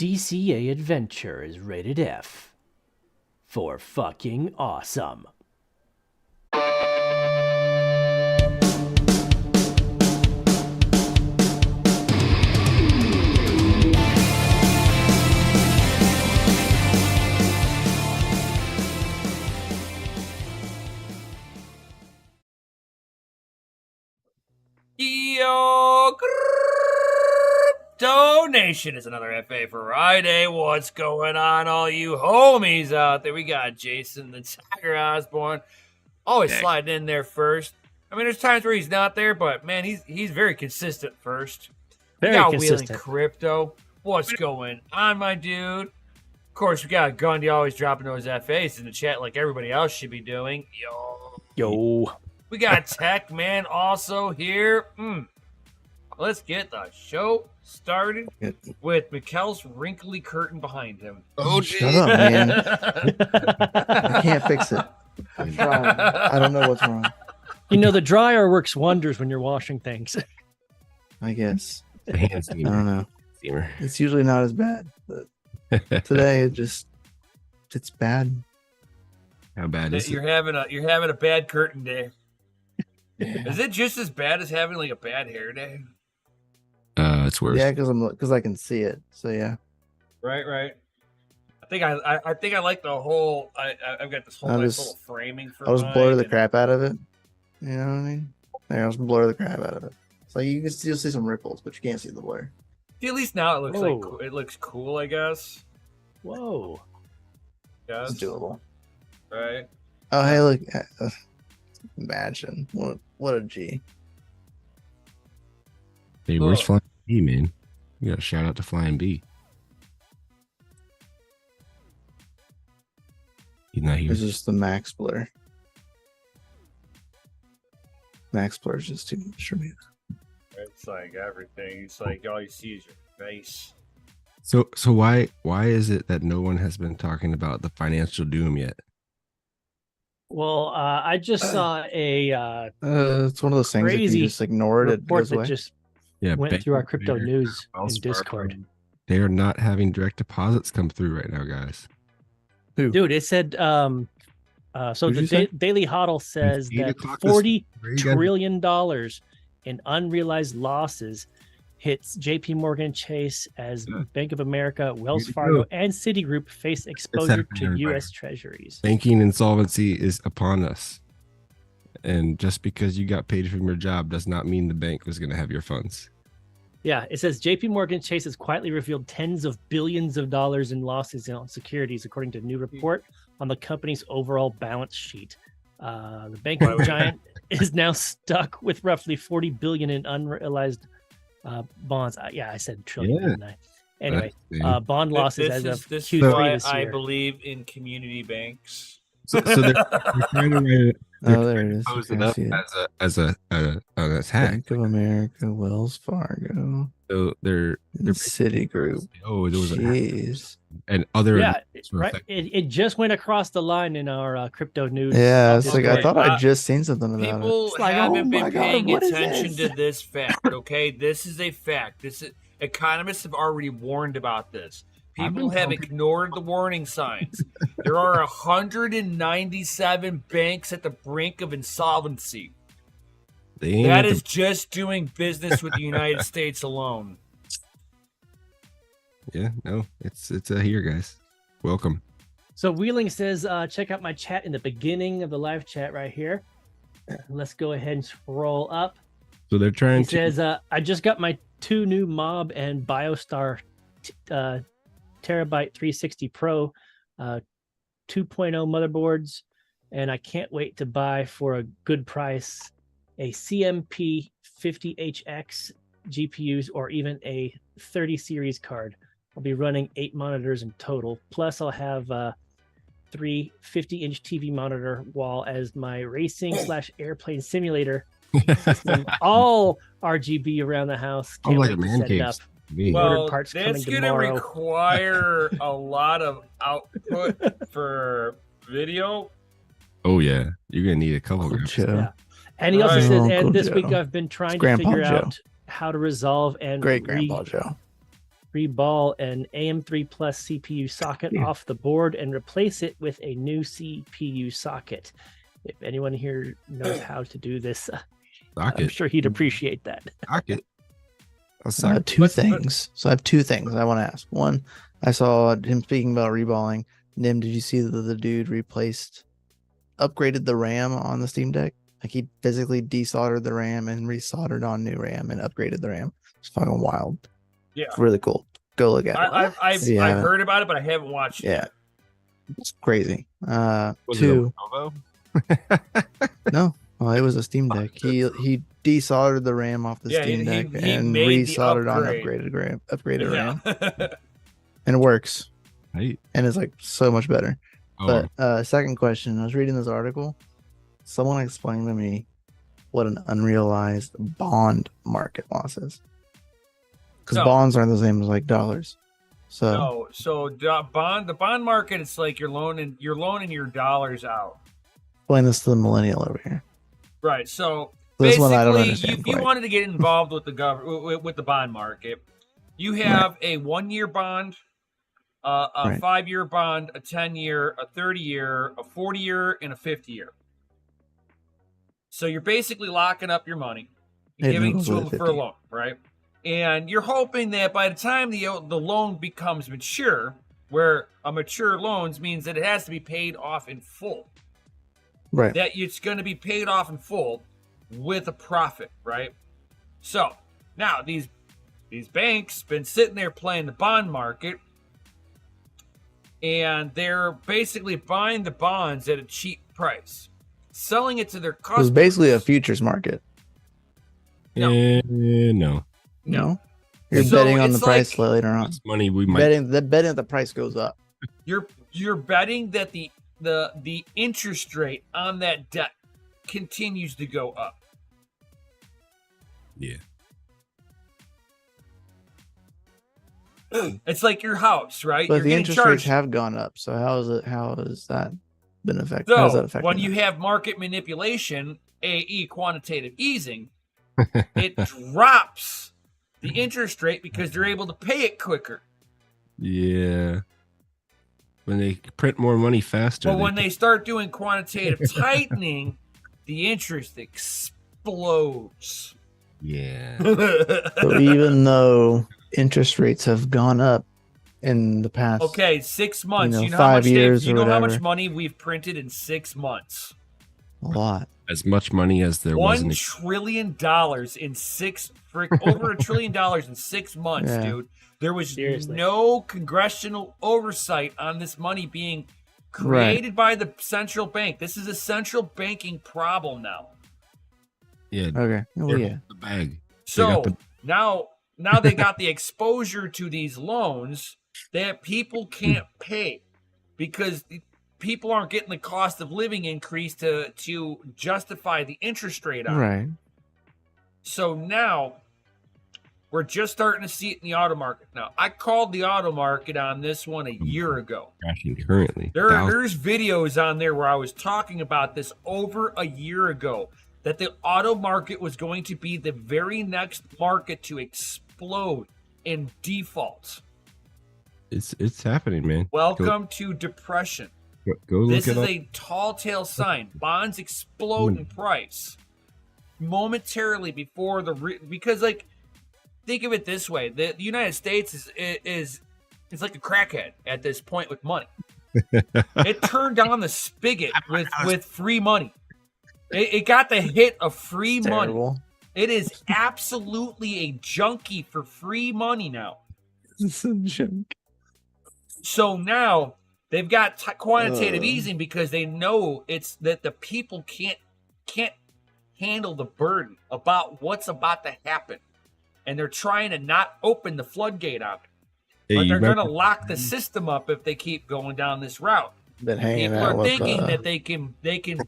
DCA adventure is rated F for fucking awesome. Yo, donation is another FA Friday. What's going on, all you homies out there? We got Jason the Tiger Osborne, always sliding in there first. I mean, there's times where he's not there, but man, he's very consistent first. Very we got consistent. Wheeling Crypto. What's going on, my dude? Of course, we got Gundy always dropping those FAs in the chat like everybody else should be doing. Yo. We got Tech Man also here. Let's get the show started with Mikkel's wrinkly curtain behind him. Oh, shut up, man. I can't fix it. I'm trying. I don't know what's wrong. You know, the dryer works wonders when you're washing things. I guess. The hand steamer. I don't know. Steamer. It's usually not as bad, but today it's bad. How bad is You're it? having a bad curtain day. Yeah, Is it just as bad as having like a bad hair day? It's worse. yeah, because I can see it. So yeah, Right. I think I like the whole. I've got this whole nice little framing for. I'll just mine blur the and- crap out of it. You know what I mean? There, I'll just blur the crap out of it. So you can still see some ripples, but you can't see the blur. At least now it looks Whoa. it looks cool, I guess. Whoa. It's Yes. doable. Right. Oh, hey, look. Imagine what a G. Hey, where's Oh. Flying B, man? You got to shout out to Flying B. He's not here. This is the max blur. Max blur is just too much for me. It's like everything. It's like all you see is your face. So why is it that no one has been talking about the financial doom yet? Well, I just saw a It's one of those things that Crazy you just ignore it. It report goes that away. just Yeah, went Bank through our of crypto America, news Wells in Discord. Fargo, they are not having direct deposits come through right now, guys. Who? Dude, it said so Who'd you the say? Daily Huddle says 8 that o'clock this- $40 Where you guys- trillion in unrealized losses hits JP Morgan Chase as Yeah. Bank of America, Wells Way to Fargo, go. and Citigroup face exposure happening, to everybody. U.S. Treasuries. Banking insolvency is upon us. And just because you got paid from your job does not mean the bank was going to have your funds. Yeah, it says JP Morgan Chase has quietly revealed tens of billions of dollars in losses on securities, according to a new report on the company's overall balance sheet. The banking giant is now stuck with roughly $40 billion in unrealized bonds. I said trillion, Yeah. didn't I? Anyway, That's bond losses as of This Q3 is why this I year. believe in community banks. so they're trying to write it, Oh, there it is. pose Okay, it I up see it. as an attack. Bank of America, Wells Fargo, So they're Citigroup. oh, there was a Jeez. and other Yeah, sort of right. thing. It just went across the line in our crypto news. Yeah, it's like I Okay, thought I'd just seen something about it. People It's like, haven't oh been my God, paying what is attention this? to this fact. Okay, this is a fact. Economists have already warned about this. I've People been have telling ignored the warning signs. There are 197 banks at the brink of insolvency. They ain't That at the- is just doing business with the United States alone. yeah, no, it's here, guys. Welcome. So Wheeling says, check out my chat in the beginning of the live chat right here. Let's go ahead and scroll up. So they're trying He to says, I just got my 2 new Mob and BioStar Terabyte 360 Pro 2.0 motherboards, and I can't wait to buy for a good price a CMP 50HX GPUs or even a 30 series card. I'll be running 8 monitors in total. Plus, I'll have 3 50-inch TV monitor wall as my racing/airplane simulator system. All RGB around the house. I'm Can't like wait a to man set it cave. up. Me. Ordered Well, parts that's coming going to tomorrow. require a lot of output for video. Oh yeah, you're gonna need a couple. Uncle guys. Joe. Yeah. And he also Right. says, Uncle and this Joe. week I've been trying to Grandpa figure Joe. out how to resolve and Great Grandpa Joe. reball an AM3 Plus CPU socket off the board and replace it with a new CPU socket. If anyone here knows how to do this, I'm Socket. sure he'd appreciate that. Socket. A So I have socket. two things. So I have two things I want to ask. One, I saw him speaking about reballing. Nim, did you see that the dude upgraded the RAM on the Steam Deck? Like he physically desoldered the RAM and resoldered on new RAM and upgraded the RAM. It's fucking wild. Yeah. It's really cool. Go look at it. I've Yeah. heard about it, but I haven't watched it. Yeah. It's crazy. Was it a Two. Lenovo? No. Well, it was a Steam Deck. He desoldered the RAM off the Yeah, Steam Deck he and made the resoldered on upgrade. upgraded RAM. Yeah. And it works. Right. And it's like so much better. Oh, But second question, I was reading this article. Someone explained to me what an unrealized bond market loss is. Because No. bonds aren't the same as like dollars. So No, so the bond market, it's like you're loaning your dollars out. explain this to the millennial over here. Right. So This one I don't basically, understand if you quite. wanted to get involved with the with the bond market, you have a 1-year bond, a Right. 5-year bond, a 10-year, a 30-year, a 40-year, and a 50-year. So you're basically locking up your money, Hey, giving those to are them the for a 50. loan, right? And you're hoping that by the time the loan becomes mature, where a mature loans means that it has to be paid off in full, Right. that it's going to be paid off in full with a profit, right? So now these banks been sitting there playing the bond market, and they're basically buying the bonds at a cheap price, selling it to their It customers. was basically a futures market. No. no. No. You're So betting on the it's price like- later on. That's money we might. Betting that the price goes up. You're betting that the interest rate on that debt continues to go up. Yeah. It's like your house, right? But You're the getting interest rates charged. have gone up. So how has that been affected? How does that So affect when you have market manipulation, AE quantitative easing, it drops the interest rate because they're able to pay it quicker. Yeah. When they print more money faster. But when they start doing quantitative tightening, the interest explodes. Yeah. So even though interest rates have gone up in the past, Okay, 6 months. You know, You know, how 5 much years you or know how much whatever. money we've printed in 6 months? a lot. As much money as there was in $1 trillion in over $1 trillion in 6 months, Yeah. dude. There was Seriously. no congressional oversight on this money being created by the central bank. This is a central banking problem now. Yeah. Okay. Well, yeah. The bag. So got the- now they got the exposure to these loans that people can't pay because people aren't getting the cost of living increase to justify the interest rate on it. Right. So now we're just starting to see it in the auto market. Now, I called the auto market on this one a year ago. Crashing currently. There's videos on there where I was talking about this over a year ago, that the auto market was going to be the very next market to explode in default. It's happening, man. Welcome to depression. Go look This it is up. a tall tale sign. Bonds explode in price momentarily before because like, think of it this way: the United States is like a crackhead at this point with money. It turned on the spigot with free money. It got the hit of free money. Terrible. It is absolutely a junkie for free money now. It's a joke. So now they've got quantitative Ugh. easing because they know it's that the people can't handle the burden about what's about to happen, and they're trying to not open the floodgate on it. Hey, But you they're going to remember- lock the system up if they keep going down this route. Been hanging People out are with thinking that they can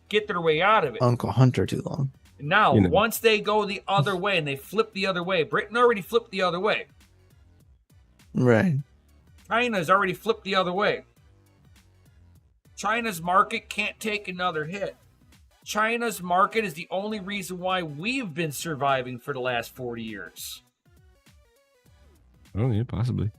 get their way out of it. Uncle Hunter too long. Now, You know. once they go the other way and they flip the other way, Britain already flipped the other way. Right. China's already flipped the other way. China's market can't take another hit. China's market is the only reason why we've been surviving for the last 40 years. Oh yeah, possibly.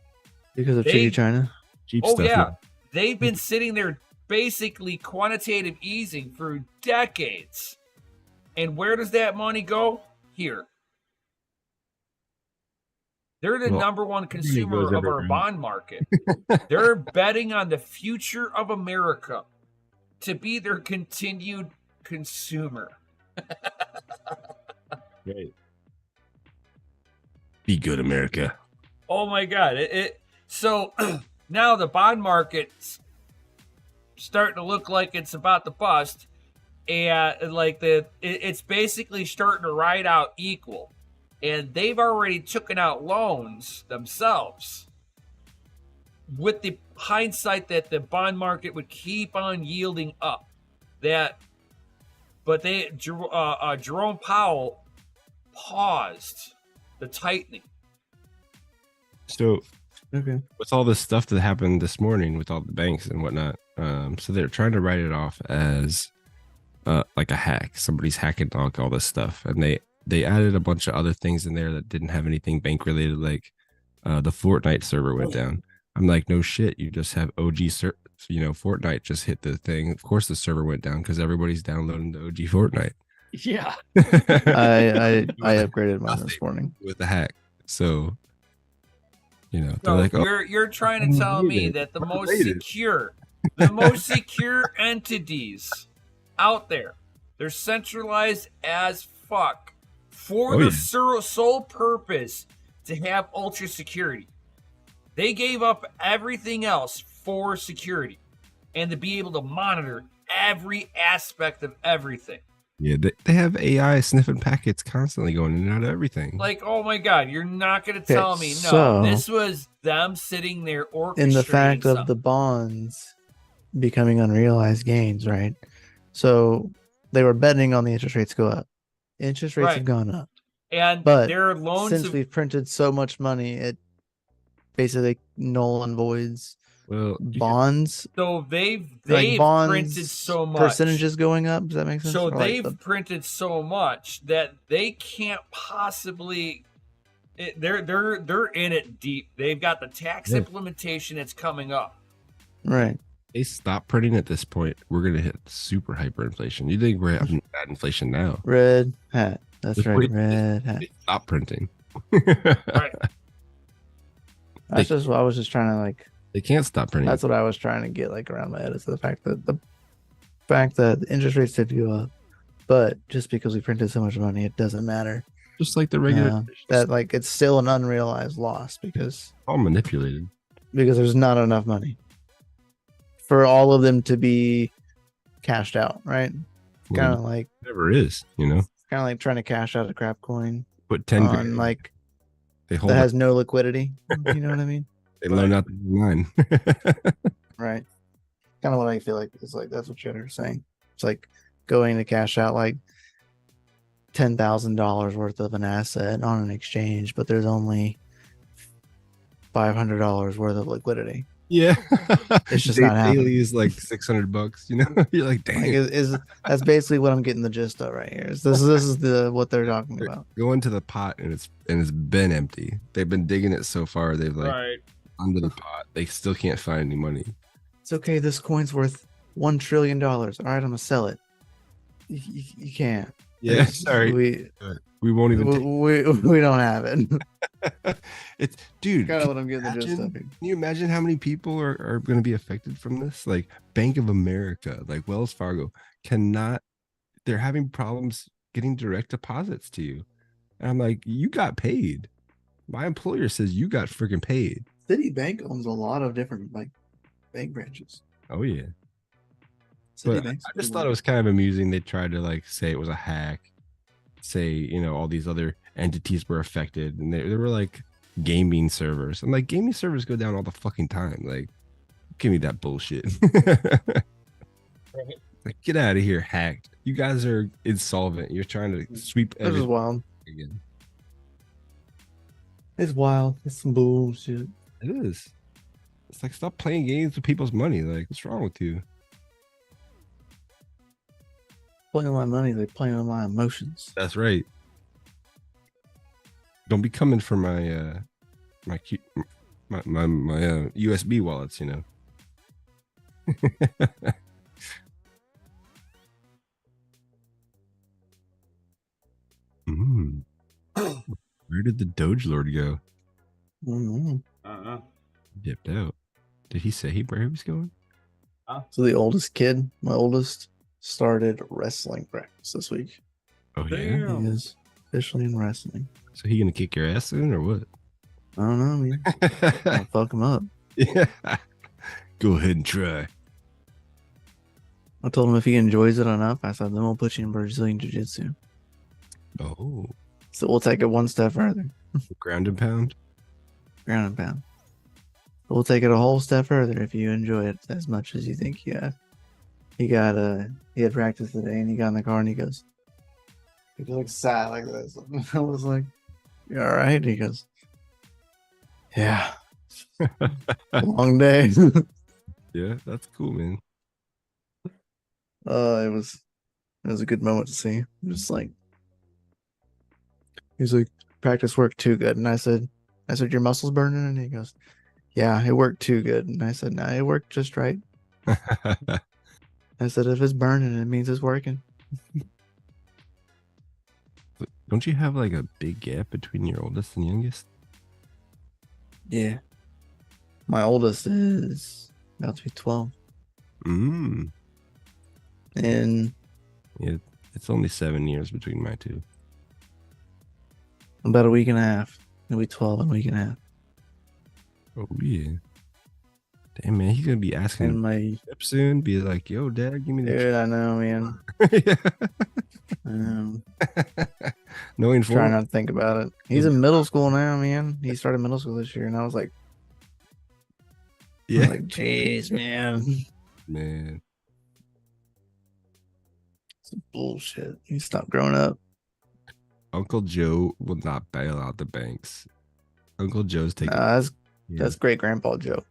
Because of They- shitty China. Cheap Oh stuff. yeah, they've been sitting there basically quantitative easing for decades. And where does that money go? Here. They're the Well, number one money consumer goes of our everywhere. bond market. They're betting on the future of America to be their continued consumer. Right. Be good, America. Oh my God! So now the bond market's starting to look like it's about to bust, and like it's basically starting to ride out equal, and they've already taken out loans themselves with the hindsight that the bond market would keep on yielding up. But Jerome Powell paused the tightening. So Okay. with all this stuff that happened this morning with all the banks and whatnot, so they're trying to write it off as like a hack. Somebody's hacking all this stuff, and they added a bunch of other things in there that didn't have anything bank related, like the Fortnite server went down. I'm like, no shit, you just have Fortnite just hit the thing. Of course the server went down because everybody's downloading the OG Fortnite. Yeah. I upgraded mine this morning. With the hack. So they're So like, oh, you're trying to tell me that the most secure entities out there, they're centralized as fuck for the sole purpose to have ultra security. They gave up everything else for security and to be able to monitor every aspect of everything. yeah, they have AI sniffing packets constantly going in and out of everything. Like, oh my God, you're not going to Okay, tell me, no, so- this was them sitting there orchestrating In the fact of something. the bonds becoming unrealized gains, right? So they were betting on the interest rates go up. Interest rates Right. have gone up. And But their loans Since have we've printed so much money, it basically null and voids well, bonds. So they've Like bonds printed so much. percentages going up. Does that make sense? So Or like they've printed so much that they can't possibly. They're in it deep. They've got the tax Yeah. implementation that's coming up. right. they stop printing at this point, we're gonna hit super hyperinflation. You think we're having bad inflation now? Red hat. That's Just right. wait. Red hat. They stop printing. Right. That's just what I was just trying to like. They can't stop printing. That's what I was trying to get like around my head is the fact that the interest rates did go up, but just because we printed so much money, it doesn't matter. Just like the regular. That like it's still an unrealized loss because all manipulated. there's not enough money for all of them to be cashed out, right? Well, Kind of like whatever it is, trying to cash out a crap coin put 10 on grand. like They hold that it. has no liquidity. You know what I mean? They loan out the line. Right. Kind of what I feel like is like that's what you're saying. It's like going to cash out like $10,000 worth of an asset on an exchange, but there's only $500 worth of liquidity. Yeah, It's just not happening. daily is like $600. You're like, dang. Like, is that's basically what I'm getting the gist of right here. This is the what they're talking about. Go into the pot and it's been empty. They've been digging it so far. They've like Right. under the pot. They still can't find any money. It's okay. This coin's worth $1 trillion. All right, I'm gonna sell it. You can't. Yeah, It's- sorry. We won't even. we don't have it. It's dude. Kind of what I'm getting the gist imagine- of. Here. Can you imagine how many people are going to be affected from this? Like Bank of America, like Wells Fargo, they're having problems getting direct deposits to you. And I'm like, you got paid. My employer says you got freaking paid. Citibank owns a lot of different like bank branches. Oh yeah. But I just thought it was kind of amusing. They tried to like say it was a hack, say, all these other entities were affected, and they were like gaming servers. I'm like, gaming servers go down all the fucking time. Like, give me that bullshit. Like, get out of here, hacked. You guys are insolvent. You're trying to sweep This is everything wild. again. It's wild. It's some bullshit. It is. It's like, stop playing games with people's money. Like, what's wrong with you? Playing with my money, they playing with my emotions. That's right. Don't be coming for my my USB wallets, you know. Where did the DogeLord go? Mhm. Dipped out. Did he say where he was going? So the oldest kid, my oldest, started wrestling practice this week. Oh yeah. He is officially in wrestling. So he gonna kick your ass soon or what? I don't know, man. I'll fuck him up. Yeah. Go ahead and try. I told him if he enjoys it enough, I said, then we'll put you in Brazilian Jiu-Jitsu. Oh. So we'll take it one step further. Ground and pound. Ground and pound. We'll take it a whole step further if you enjoy it as much as you think you have. He had practice today and he got in the car and he just like sat like this. I was like, you all right? He goes, yeah. Long day. Yeah, that's cool, man. It was a good moment to see. Just like he's like, practice worked too good. And I said, your muscles burning? And he goes, yeah, it worked too good. And I said, no, it worked just right. I said, if it's burning, it means it's working. Don't you have like a big gap between your oldest and youngest? Yeah. My oldest is about to be 12. Mm. And Yeah, it's only 7 years between my two. about a week and a half. It'll be 12 in a week and a half. Oh yeah. Damn man, he's gonna be asking And him my soon. Be like, yo, dad, give me the dude, I know, man. I know. No Trying inform. not to think about it. He's in middle school now, man. He started middle school this year, and I was like, Yeah, like, jeez, man. man. It's bullshit. He stopped growing up. Uncle Joe will not bail out the banks. Uncle Joe's taking. That's great Grandpa Joe.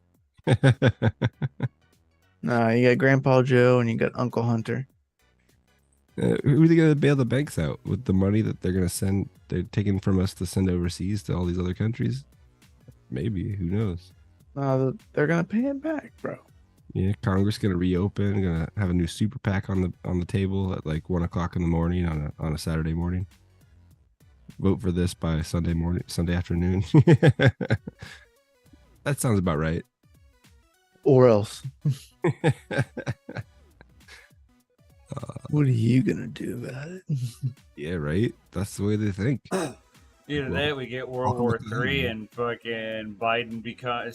Nah, you got Grandpa Joe and you got Uncle Hunter. Who are they gonna bail the banks out with the money that they're gonna send? They're taking from us to send overseas to all these other countries. Maybe, who knows? No, they're gonna pay it back, bro. Yeah, Congress gonna reopen. Gonna have a new super PAC on the table at like 1:00 in the morning on a Saturday morning. Vote for this by Sunday afternoon. That sounds about right. Or else. What are you gonna do about it? Yeah, right. That's the way they think. Either that, we get World War III, and fucking Biden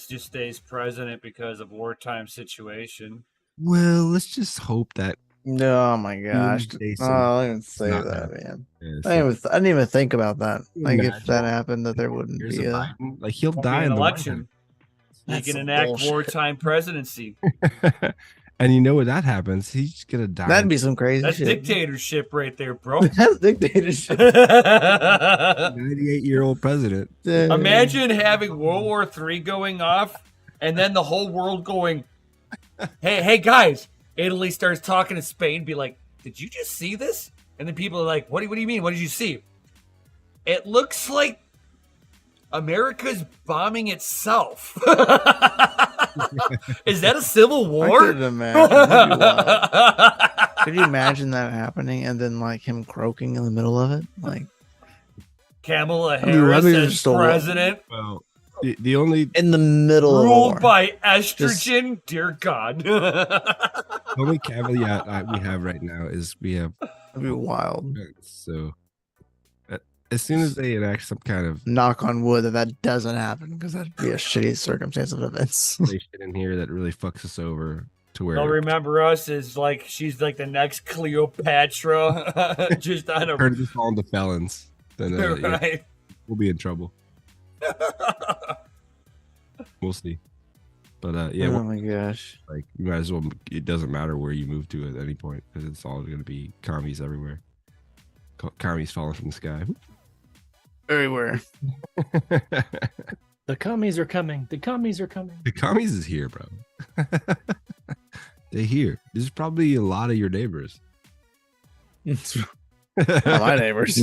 just stays president because of wartime situation. Well, let's just hope that. Oh my gosh! Say Oh, I didn't even say not that, that. man. Yeah, I didn't even think about that. Like if Imagine. that happened, that there wouldn't Here's be a a. Biden. Like he'll Won't die be in an the election. He That's can some enact bullshit. wartime presidency. And you know what that happens? He's gonna die. That'd be some crazy That's shit. dictatorship right there, bro. That's dictatorship. 98-year-old president. Imagine having World War III going off, and then the whole world going, hey guys. Italy starts talking to Spain, be like, did you just see this? And then people are like, what do you mean? What did you see? It looks like America's bombing itself. Is that a civil I war? could imagine. That'd be wild. Could you imagine that happening and then like him croaking in the middle of it? Like Kamala mean, Harris let me as just stole- president, Well, the only in the middle of the ruled war. by estrogen. Dear God. only caveat we have right now is we have That'd be wild. so as soon as they enact some kind of Knock on wood that doesn't happen because that'd be a shitty circumstance of events. legislation in here that really fucks us over to where They'll remember us as like she's like the next Cleopatra, just on a turn this all into felons, then yeah, right. we'll be in trouble. We'll see. But yeah, Oh my gosh. like you might as well. It doesn't matter where you move to at any point because it's all going to be commies everywhere. Commies falling from the sky. Everywhere. The commies are coming. The commies are coming. The commies is here, bro. They're here. This is probably a lot of your neighbors. Not my neighbors.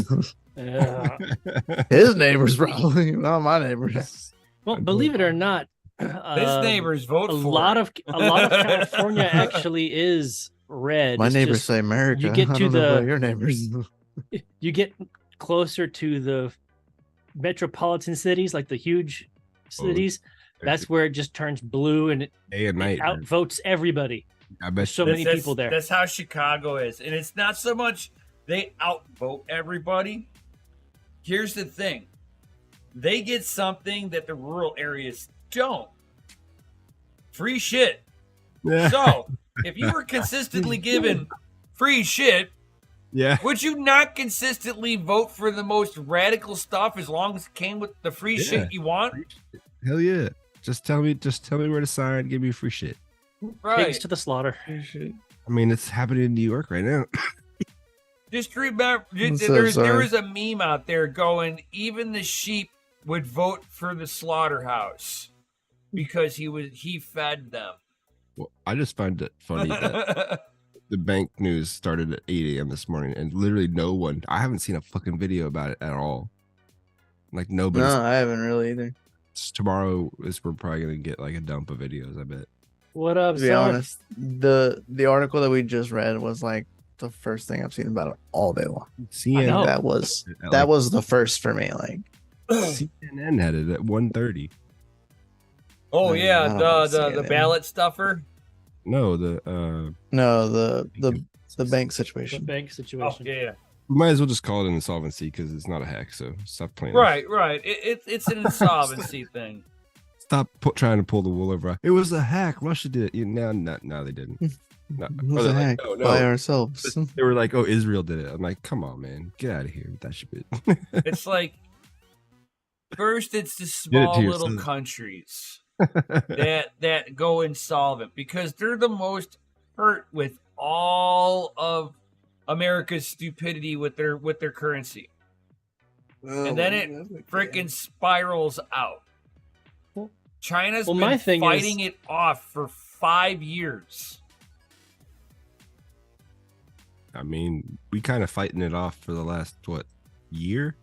Yeah. His neighbors probably. Not my neighbors. Well, believe it or not, This neighbor's vote a for lot it. of California actually is red. My It's neighbors just say America. you get I to don't know about the your neighbors. you get closer to the metropolitan cities, like the huge cities. That's where it just turns blue and day and night. it outvotes everybody. I There's bet so you. many people there. That's how Chicago is. And it's not so much they outvote everybody. Here's the thing. They get something that the rural areas don't. Free shit. Yeah. So, if you were consistently given free shit, Yeah. would you not consistently vote for the most radical stuff as long as it came with the free shit you want? Hell yeah. Just tell me where to sign. Give me free shit. Right. Pigs to the slaughter. I mean, it's happening in New York right now. Just remember, I'm so there sorry. was a meme out there going, even the sheep would vote for the slaughterhouse because he fed them. Well, I just find it funny that the bank news started at 8 a.m. this morning, and literally no one. I haven't seen a fucking video about it at all. Like nobody. No, I haven't really either. Tomorrow is we're probably gonna get like a dump of videos. I bet. What up, To be son? honest, the article that we just read was like the first thing I've seen about it all day long. CNN, know. That was the first for me. Like CNN had it at 1:30. Oh I yeah, don't know the CNN. ballot stuffer. No, the no, the bank The situation. bank Oh situation. yeah, we might as well just call it an insolvency because it's not a hack. So stop playing. right. It's an insolvency thing. Stop trying to pull the wool over. It was a hack. Russia did it. No, they didn't. No. It was they're a like, hack no, by no. ourselves. They were like, "Oh, Israel did it." I'm like, "Come on, man, get out of here with that shit." It's like first it's the Did it small to little yourself. countries that go insolvent because they're the most hurt with all of America's stupidity with their currency. And then it freaking spirals out. China's Well, my been thing fighting it off for 5 years. I mean, we kind of fighting it off for the last year.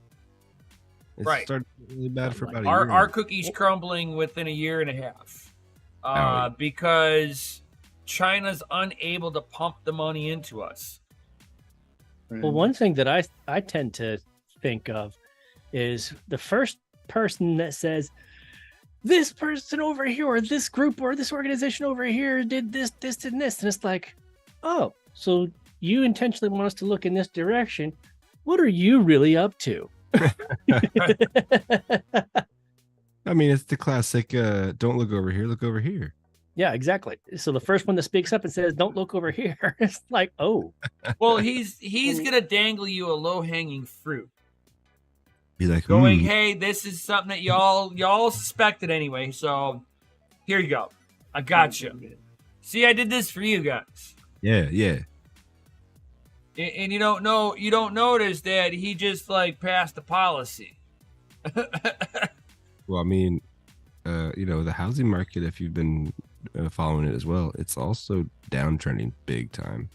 It Right. started really bad for about a Our year. cookie's crumbling within a year and a half yeah. because China's unable to pump the money into us. Well, one thing that I tend to think of is the first person that says, this person over here, or this group, or this organization over here did this, and this. And it's like, oh, so you intentionally want us to look in this direction. What are you really up to? I mean, it's the classic don't look over here, look over here. Yeah, exactly. So the first one that speaks up and says, don't look over here. It's like, oh, Well, he's gonna dangle you a low hanging fruit, Be like, going, "Hey, this is something that y'all suspected anyway. So here you go. I got you. See, I did this for you guys." yeah. And you don't notice that he just like passed the policy. Well, I mean, the housing market, if you've been following it as well, it's also downtrending big time.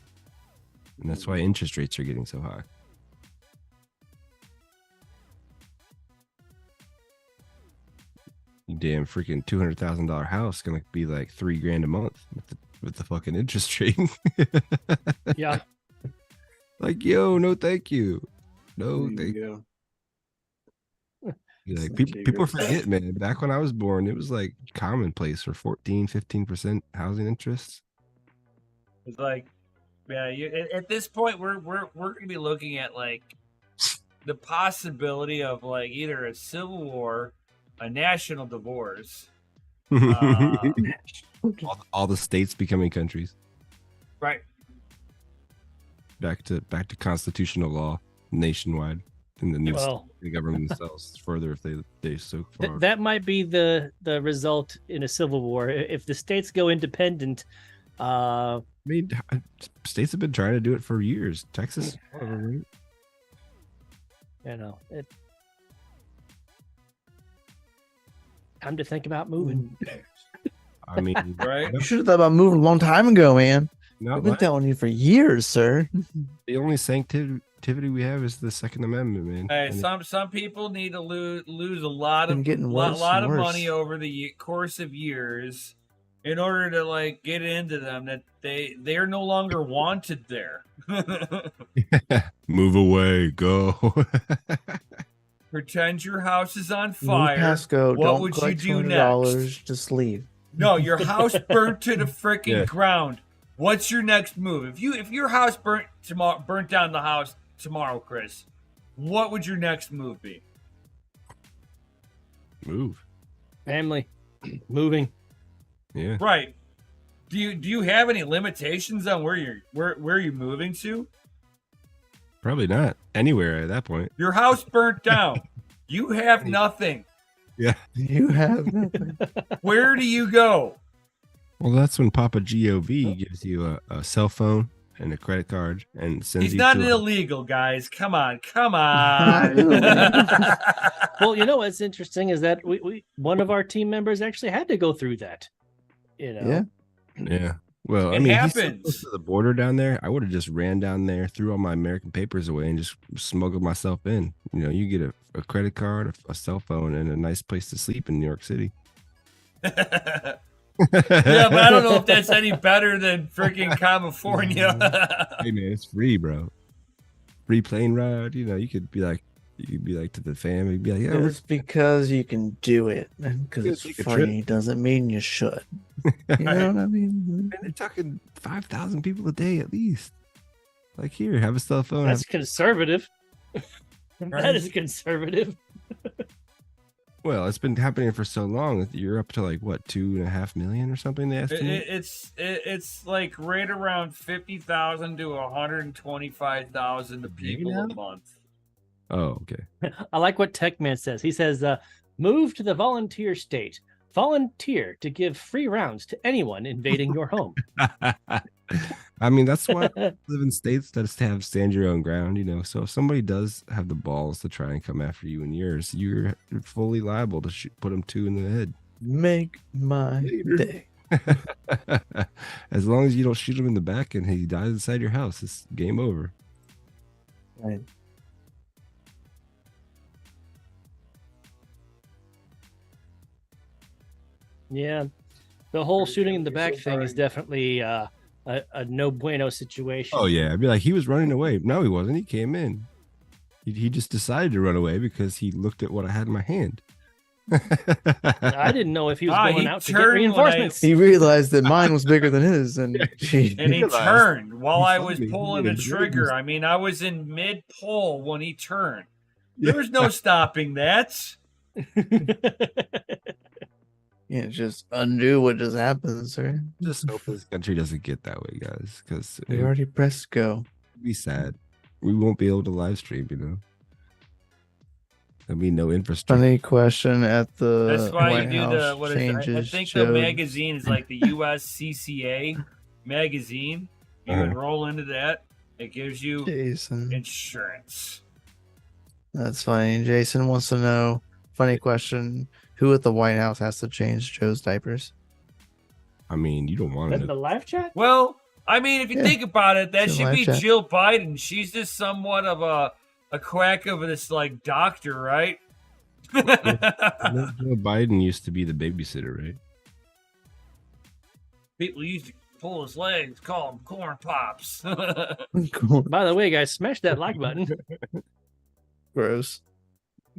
And that's why interest rates are getting so high. You damn freaking $200,000 house gonna be like $3,000 a month with the fucking interest rate. yeah. Like, yo, no, thank you. No, thank you. Like people forget, man. Back when I was born, it was like commonplace for 14-15% housing interest. It's like, yeah, at this point we're gonna be looking at like the possibility of like either a civil war, a national divorce, all the states becoming countries. right? Back to constitutional law nationwide, and then Well, the government themselves further if they so far. that might be the result in a civil war. If the states go independent, I mean, states have been trying to do it for years. Texas, you know, time to think about moving. I mean, Right. You should have thought about moving a long time ago, man. no, I've been telling you for years, sir. the only activity we have is the Second Amendment, man. Hey, And some people need to lose a lot Been of getting worse and of worse. money over the course of years in order to like get into them that they are no longer wanted there. move away, go. Pretend your house is on New fire. Pasco, What don't would you collect do $200. next? Just leave. No, your house burnt to the freaking Yeah. ground. What's your next move? If your house burnt down the house tomorrow, Chris, what would your next move be? Move. Family, moving. Yeah. Right. Do you have any limitations on where you're moving to? Probably not anywhere at that point. Your house burnt down. You have nothing. Yeah. You have nothing. Where do you go? Well, that's when Papa Gov gives you a cell phone and a credit card and sends He's you not to an a- illegal, guys. Come on. Well, you know what's interesting is that we one of our team members actually had to go through that. You know, Yeah. Yeah. Well, I It mean, he's so happens. close to the border down there. I would have just ran down there, threw all my American papers away, and just smuggled myself in. You know, you get a credit card, a cell phone, and a nice place to sleep in New York City. Yeah, but I don't know if that's any better than freaking California. Hey man, it's free, bro. Free plane ride. You know, you could be like to the family, you'd be like, yeah, we're Just because you can do it and because Yeah, it's take a free doesn't mean you should. You know what I mean? and they're talking 5,000 people a day at least. Like, here, have a cell phone. that's conservative. That is conservative. Well, it's been happening for so long that you're up to like what, 2.5 million or something. They estimate. It's like right around 50,000 to 125,000 people a month. Oh, okay. I like what Techman says. He says, move to the volunteer state. Volunteer to give free rounds to anyone invading your home. I mean, that's why I live in states that have stand your own ground, you know. So if somebody does have the balls to try and come after you and yours, you're fully liable to put them 2 in the head. Make my Later. day. As long as you don't shoot him in the back and he dies inside your house, it's game over. Right. Yeah. The whole shooting in the back thing is definitely a no bueno situation. Oh yeah, I'd be like, he was running away. No, he wasn't. He came in. He just decided to run away because he looked at what I had in my hand. I didn't know if he was Ah, going he out to get turned when reinforcements. He realized that mine was bigger than his, and And he Realized- turned while he I saw was me. He pulling made the a trigger. move. I mean, I was in mid-pull when he turned. There was no stopping that. yeah, just undo what just happened, sir. Just hope this country doesn't get that way, guys, because We it would already pressed go. be sad. We won't be able to live stream, you know. There'll be no infrastructure. Funny question at the That's why White you do the House what is it? I changes think the showed- magazine is like the USCCA magazine. You Uh-huh. enroll into that. It gives you Jason. insurance. That's funny. Jason wants to know. Funny question. Who at the White House has to change Joe's diapers? I mean, you don't want In the to. live chat? Well, I mean, if you Yeah. think about it, that It's a should live be chat. Jill Biden. She's just somewhat of a quack of this like doctor, right? Joe Biden used to be the babysitter, right? People used to pull his legs, call them corn pops. Cool. By the way, guys, smash that like button. Gross.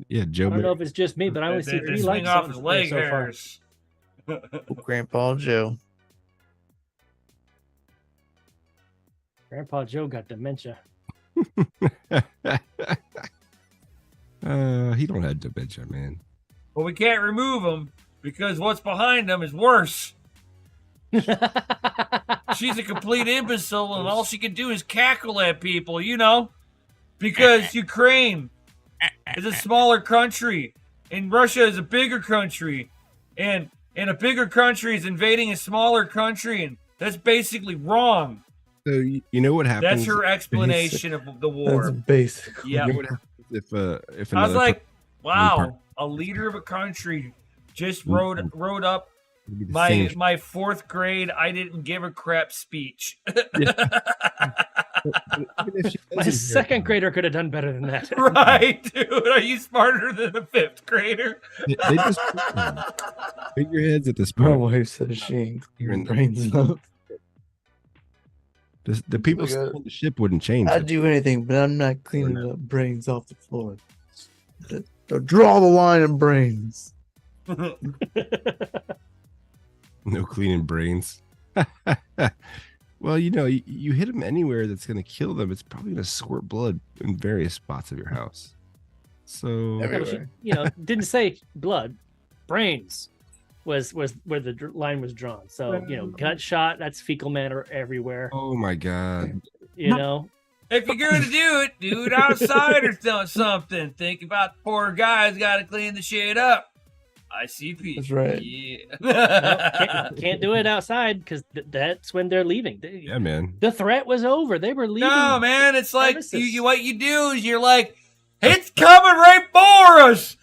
Yeah, Joe. I don't know if it's just me, but I only see They 3 swing likes off on his this leg so far. hairs. Grandpa Joe. Grandpa Joe got dementia. He don't have dementia, man. But we can't remove him because what's behind him is worse. She's a complete imbecile, and all she can do is cackle at people, you know? Because Ukraine is a smaller country, and Russia is a bigger country, and a bigger country is invading a smaller country, and that's basically wrong. So you know what happens? That's her explanation of the That's war. basic. Yeah. You know what happens if I was another like, wow, part- a leader of a country just wrote up it'd be the my same- my 4th grade I didn't give a crap speech. Well, if she My doesn't hear second it, grader could have done better than that. Right, dude. Are you smarter than a fifth grader? they just figureheads at this My point. wife says she ain't You're in cleaning the- brains enough. The people Like, steering the ship wouldn't change. I'd it. do anything, but I'm not cleaning up brains off the floor. So draw the line in brains. No cleaning brains. Well, you hit them anywhere that's going to kill them. It's probably going to squirt blood in various spots of your house. So Every- That was, didn't say blood, brains was where the line was drawn. So gut shot, that's fecal matter everywhere. oh my god. If you're going to do it outside or something. Think about the poor guy who's got to clean the shit up. ICP. That's right. Yeah. Can't do it outside because that's when they're leaving. Yeah, man. The threat was over. They were leaving. No, man. It's like premises. what you do is you're like, it's coming right for us.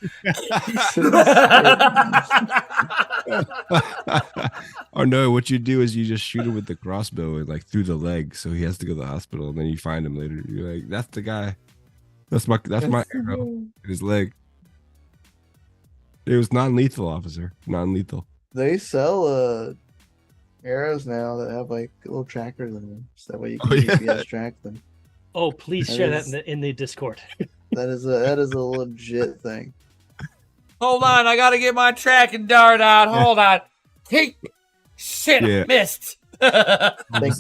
Or no, what you do is you just shoot him with the crossbow and like through the leg, so he has to go to the hospital, and then you find him later. You're like, that's the guy. That's my arrow in his leg. It was non-lethal, officer. Non-lethal. They sell arrows now that have like little trackers in them, so that way you can GPS track them. Oh, please That share is- that in the Discord. That is a legit thing. Hold on, I gotta get my tracking dart out. Hold on. Hey, shit, Yeah. I missed.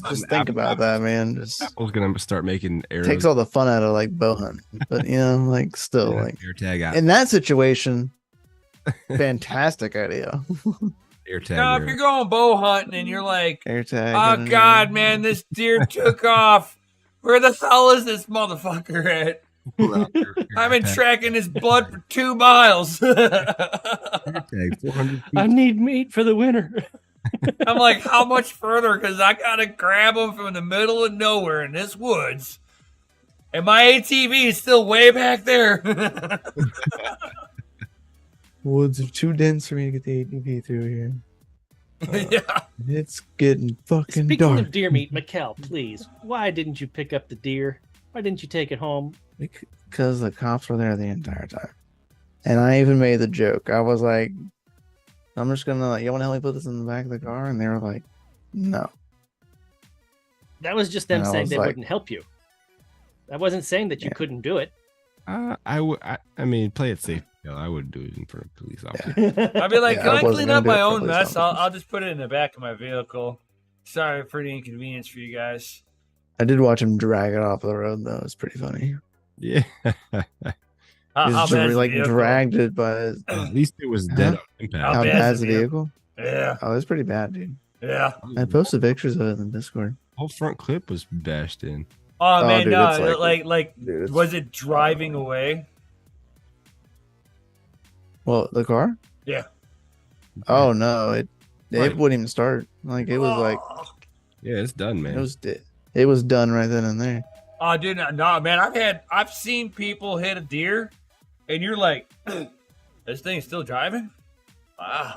Just think about that, man. Just Apple's gonna start making arrows. takes all the fun out of like bow hunting, but like still Yeah, like air tag out. in that situation, fantastic idea. Air tag. Now, if arrow. you're going bow hunting and you're like, Air tag. oh and god, man, this deer took off. Where the hell is this motherfucker at? Pull out your I've been air tag. tracking his blood for 2 miles. Air tag, 400 feet. I need meat for the winter. I'm like, how much further? Because I gotta grab him from the middle of nowhere in this woods. And my ATV is still way back there. Woods are too dense for me to get the ATV through here. Yeah. It's getting fucking Speaking dark. of deer meat, Mikkel, please, why didn't you pick up the deer? Why didn't you take it home? Because the cops were there the entire time. And I even made the joke. I was like, I'm just gonna you wanna help me put this in the back of the car? And they were like, no. That was just them And I saying was they like- wouldn't help you. That wasn't saying that you Yeah. couldn't do it. I mean, play it safe. I wouldn't do it in front of a police officer. I'd be like, Yeah, can I I wasn't clean gonna up do my it for own police mess? officers. I'll just put it in the back of my vehicle. Sorry for the inconvenience for you guys. I did watch him drag it off the road though. It's pretty funny. Yeah. How He just bad's the like vehicle? dragged it by his, At least it was dead on How impact. how bad's bad's the the vehicle? Yeah, Oh, it's pretty bad, dude. yeah. I posted pictures of it in the Discord. Whole front clip was bashed in. Oh, Oh, man, dude, no, it's like, Dude, it's- was it driving away? Well, the car? Yeah. Oh no, it Like- wouldn't even start. Like it was like Oh. Yeah, it's done, man. it was done right then and there. Oh, dude, no, man. I've seen people hit a deer, and you're like, this thing's still driving. Wow.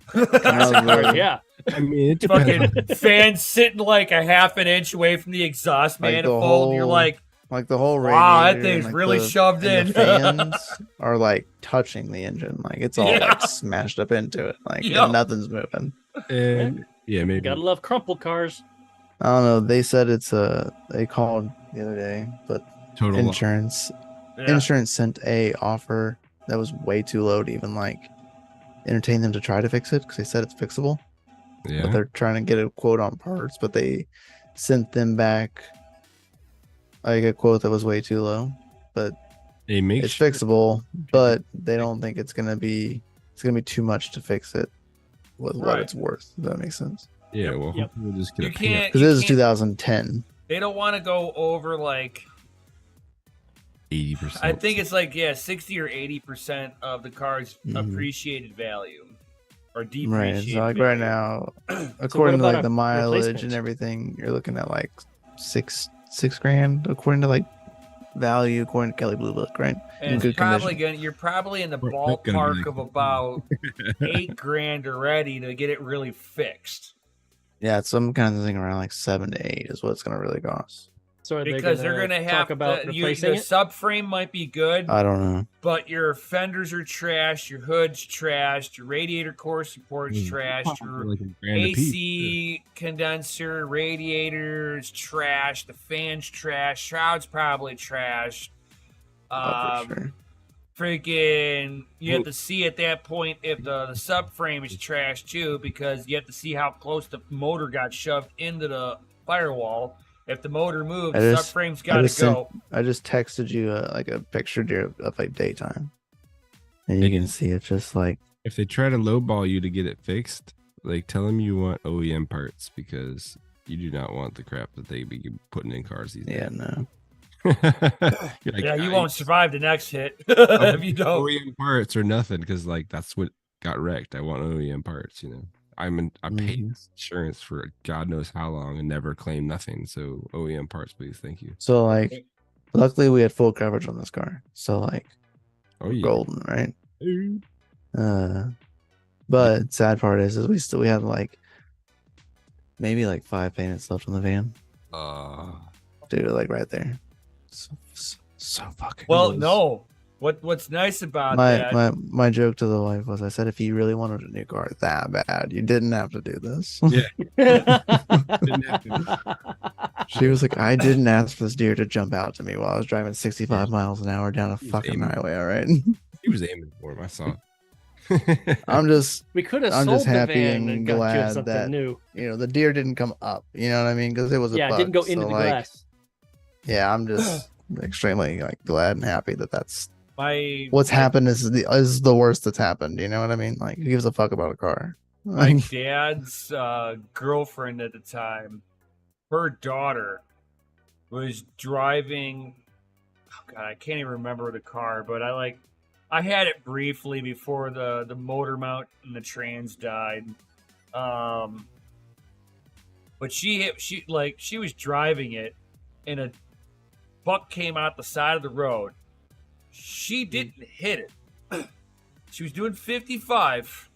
Classic car, Yeah. I mean, it depends. Fucking fan sitting like a half an inch away from the exhaust Like the manifold. And you're whole like, Like the whole radiator. wow, that and, thing's like, really shoved in. and the fans are like touching the engine. Like it's all Yeah. like smashed up into it. Like Yeah. and nothing's moving. And yeah, maybe. Gotta love crumple cars. I don't know. They said it's they called the other day, but Total. insurance Yeah. insurance sent a offer that was way too low to even like entertain them to try to fix it because they said it's fixable. But Yeah. they're trying to get a quote on parts, but they sent them back like a quote that was way too low. But Hey, make it's sure. fixable, but they don't think it's gonna be too much to fix it with what Right. it's worth. If that makes sense. Yeah, well, Yep. we'll just get You a payout. can't. Because you this is can't- 2010. They don't want to go over like 80%. I think it's like 60 or 80% of the car's Mhm. appreciated value or Right. depreciated. So like value. right now, according to about like the a mileage replacement? and everything, you're looking at like six grand according to like value according to Kelly Blue Book, right? And it's good probably condition. you're probably in the We're not gonna be ballpark like- of about $8,000 already to get it really fixed. Yeah, it's some kind of thing around like 7 to 8 is what it's gonna really cost. So are because they they're going gonna to have talk about the replacing it? subframe might be good, I don't know. but your fenders are trashed, your hood's trashed, your radiator core support's trashed, your Like $1,000 a piece. AC condenser radiator's trashed, the fan's trashed, shroud's probably trashed. Oh, for sure. Freaking, you have to see at that point if the subframe is trashed too, because you have to see how close the motor got shoved into the firewall. If the motor moved, the subframe's got to go. I just texted you like a picture of like daytime, and you can see it's just like If they try to lowball you to get it fixed, like tell them you want OEM parts because you do not want the crap that they be putting in cars these days. yeah, no. You're like, Yeah, you won't survive the next hit I if you don't. OEM parts or nothing because like that's what got wrecked. I want OEM parts, you know. I paid insurance for God knows how long and never claimed nothing. So OEM parts, please, thank you. So like, luckily we had full coverage on this car, so like, Oh yeah, golden, right? But sad part is we have like maybe like 5 payments left on the van, dude. Like right there, so fucking. Well, close. no. What's nice about that? My joke to the wife was, I said, if you really wanted a new car that bad, you didn't have to do this. Yeah. She was like, I didn't ask for this deer to jump out to me while I was driving 65 miles an hour down a fucking highway. All right. He was aiming for him. I saw it. We could have I'm sold just the happy van and and got you glad something that new. the deer didn't come up. You know what I mean? Because it was Yeah, a it didn't buck, go into so, the like, grass. Yeah, I'm just extremely like glad and happy that's What's happened is the worst that's happened. You know what I mean? Like, who gives a fuck about a car? My dad's girlfriend at the time, her daughter was driving. Oh God, I can't even remember the car, but I had it briefly before the motor mount and the trans died. But she was driving it, and a buck came out the side of the road. She didn't hit it. She was doing 55.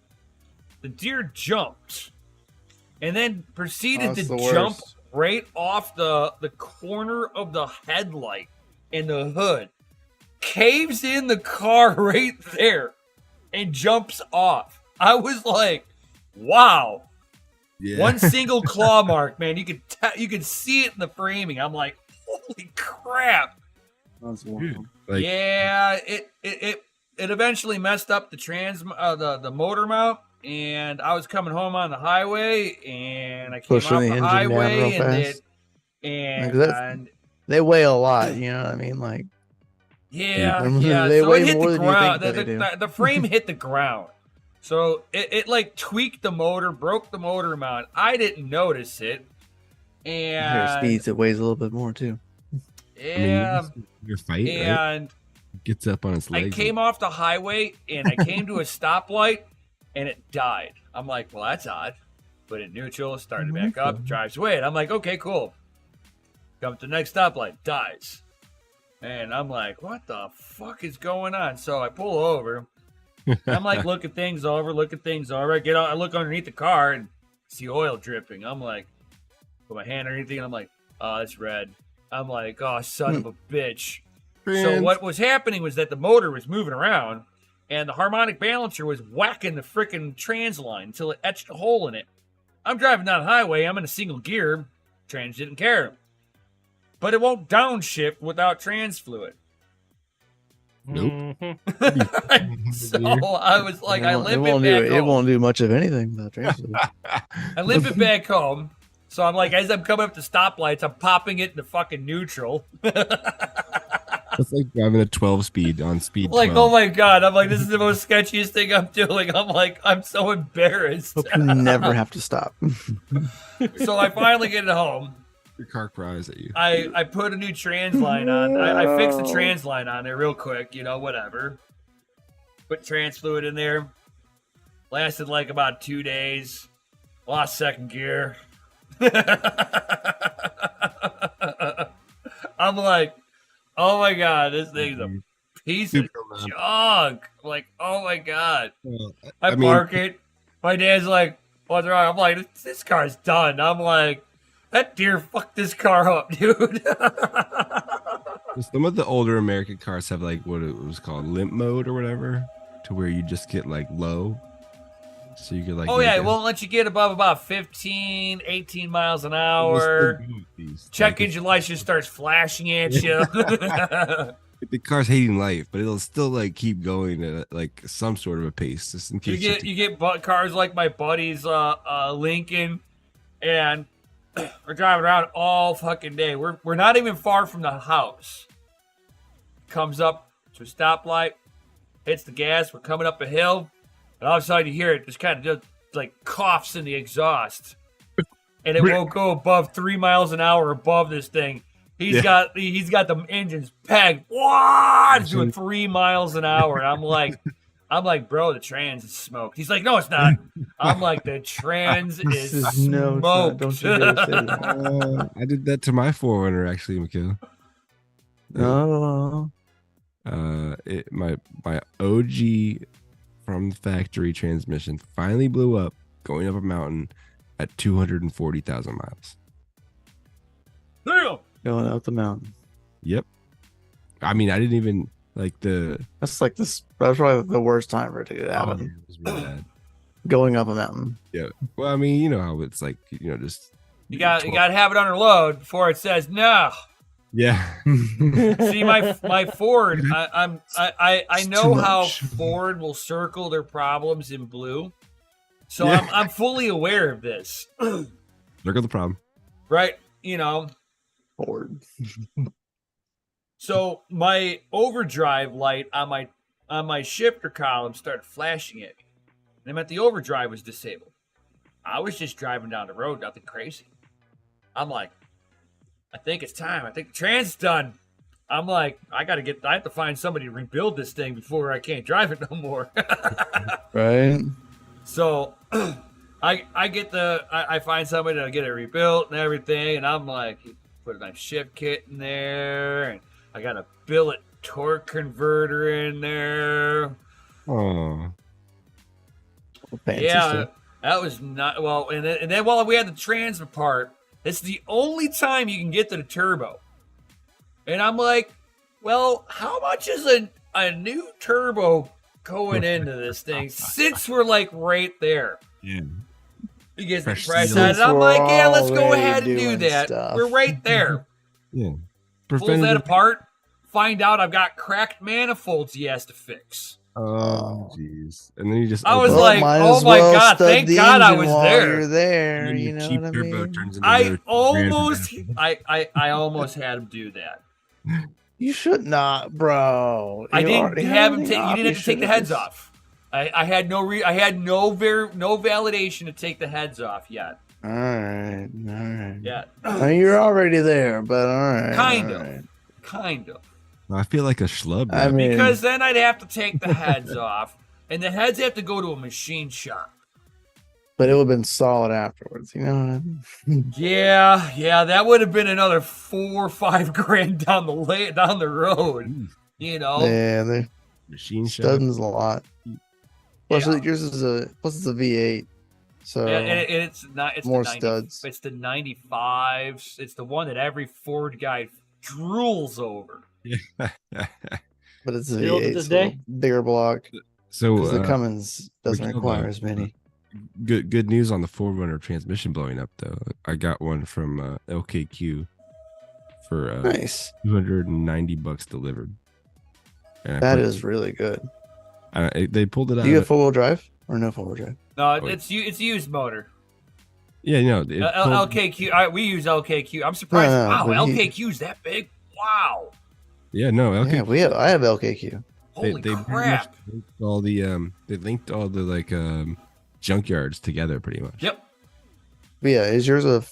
The deer jumped and then proceeded to jump right off the corner of the headlight and the hood. Caves in the car right there and jumps off. I was like, wow. Yeah. One single claw mark, man. You could see it in the framing. I'm like, holy crap. That's wild. Like, Yeah, it eventually messed up the the motor mount, and I was coming home on the highway, and I came Pushing off the the engine highway, down real and fast. and They weigh a lot. You know what I mean? Like, yeah, they so weigh it hit more the than you ground. think that they do. The frame hit the ground, so it like tweaked the motor, broke the motor mount. I didn't notice it, and Higher speeds, it weighs a little bit more too. yeah, I mean, your fight, right? and Gets up on its I legs. came off the highway and I came to a stoplight and it died. I'm like, well, that's odd. Put it in neutral, started back up, drives away. And I'm like, okay, cool. Come to the next stoplight, dies. And I'm like, what the fuck is going on? So I pull over. I'm like, looking things over. I get out, I look underneath the car and see oil dripping. I'm like, put my hand underneath it and I'm like, oh, it's red. I'm like, oh, son of a bitch. So what was happening was that the motor was moving around and the harmonic balancer was whacking the freaking trans line until it etched a hole in it. I'm driving down the highway. I'm in a single gear. Trans didn't care. But it won't downshift without trans fluid. Nope. So I was like, I limp it back home. It won't do much of anything without transfer. I limp it back home. So I'm like, as I'm coming up to stoplights, I'm popping it into fucking neutral. It's like driving a 12 speed on speed. Like, 12. oh my God. I'm like, this is the most sketchiest thing I'm doing. I'm like, I'm so embarrassed. Hope you never have to stop. So I finally get it home. Your car cries at you. I put a new trans line on. I fixed the trans line on there real quick, whatever. Put trans fluid in there. Lasted like about 2 days. Lost second gear. I'm like, oh my God, this thing's a piece of junk. I'm like, oh my God. I park it. My dad's like, what's wrong? I'm like, this car's done. I'm like, That deer fucked this car up, dude. Some of the older American cars have like what it was called limp mode or whatever, to where you just get like low. So you could like. Oh, yeah, it won't let you get above about 15, 18 miles an hour. Check engine light just starts flashing at you. The car's hating life, but it'll still like keep going at like some sort of a pace, just in case. You get cars like my buddy's Lincoln, and we're driving around all fucking day. We're not even far from the house. Comes up to a stoplight, hits the gas. We're coming up a hill, and all of a sudden you hear it just kind of just like coughs in the exhaust, and it won't go above 3 miles an hour above this thing. He's got the engines pegged. What? It's doing 3 miles an hour. And I'm like, bro, the trans is smoked. He's like, no, it's not. I'm like, the trans is smoked. Don't you dare say that. I did that to my 4Runner actually, Mikhail. No. My OG from the factory transmission finally blew up going up a mountain at 240,000 miles. Damn. Going up the mountain. Yep. I mean, I didn't even like the. That's like this. That's probably the worst time for it to happen. It was really bad. Going up a mountain. Yeah. Well, I mean, you know how it's like, just. You got to have it under load before it says no. Yeah. See, my Ford. I know how Ford will circle their problems in blue, so Yeah. I'm fully aware of this. Look at the problem. Right. Ford. So my overdrive light on my shifter column started flashing at me. And it meant the overdrive was disabled. I was just driving down the road, nothing crazy. I'm like, I think it's time. I think the trans is done. I'm like, I have to find somebody to rebuild this thing before I can't drive it no more. Right. So I find somebody to get it rebuilt and everything, and I'm like, put my shift kit in there, and I got a billet torque converter in there. Oh. Yeah, that was not well. And then while we had the trans apart, it's the only time you can get to the turbo. And I'm like, well, how much is a new turbo going into this thing? Since we're like right there. Yeah. You get the Fresh price steel. on it. I'm like, yeah, let's go Already ahead and do doing that. stuff. We're right there. Yeah. Pulls that apart. Find out I've got cracked manifolds he has to fix. Oh, jeez. And then you just. I was open- like, might oh as my well God, stud thank the God I engine was while there. You're there. and then You your know cheap what I turbo mean? turns into I another almost, grand. I almost had him do that. You should not, bro. I You didn't already have him. everything You off. didn't have to take the should've heads just- off. I had no validation to take the heads off yet. All right. Yeah, I mean, you're already there, but all right. Kind all of. right. kind of. I feel like a schlub. I now. mean, Because then I'd have to take the heads off, and the heads have to go to a machine shop. but it would have been solid afterwards. You know what I mean? Yeah, that would have been another $4 or $5 grand down the road. You know, Yeah, the machine shop. studding's a lot. Plus, Yeah. yours is it's a V8, so and it's not. It's more the 90, studs. It's the 95s. It's the one that every Ford guy drools over. but it's a Still to V8, this so day? bigger block. So Because the Cummins doesn't Mikhail, require as many. good news on the 4Runner transmission blowing up though. I got one from LKQ for Nice. $290 delivered. And That is really good. they pulled it out. Do you have four-wheel drive or no four-wheel drive? No, it's used motor. Yeah, no. LKQ. We use LKQ. I'm surprised. No, Wow, but LKQ's that big. Wow. Yeah, no. LKQ. Yeah, I have LKQ. Holy They pretty crap. much linked all the they linked all the like junkyards together pretty much. Yep. But yeah, is yours a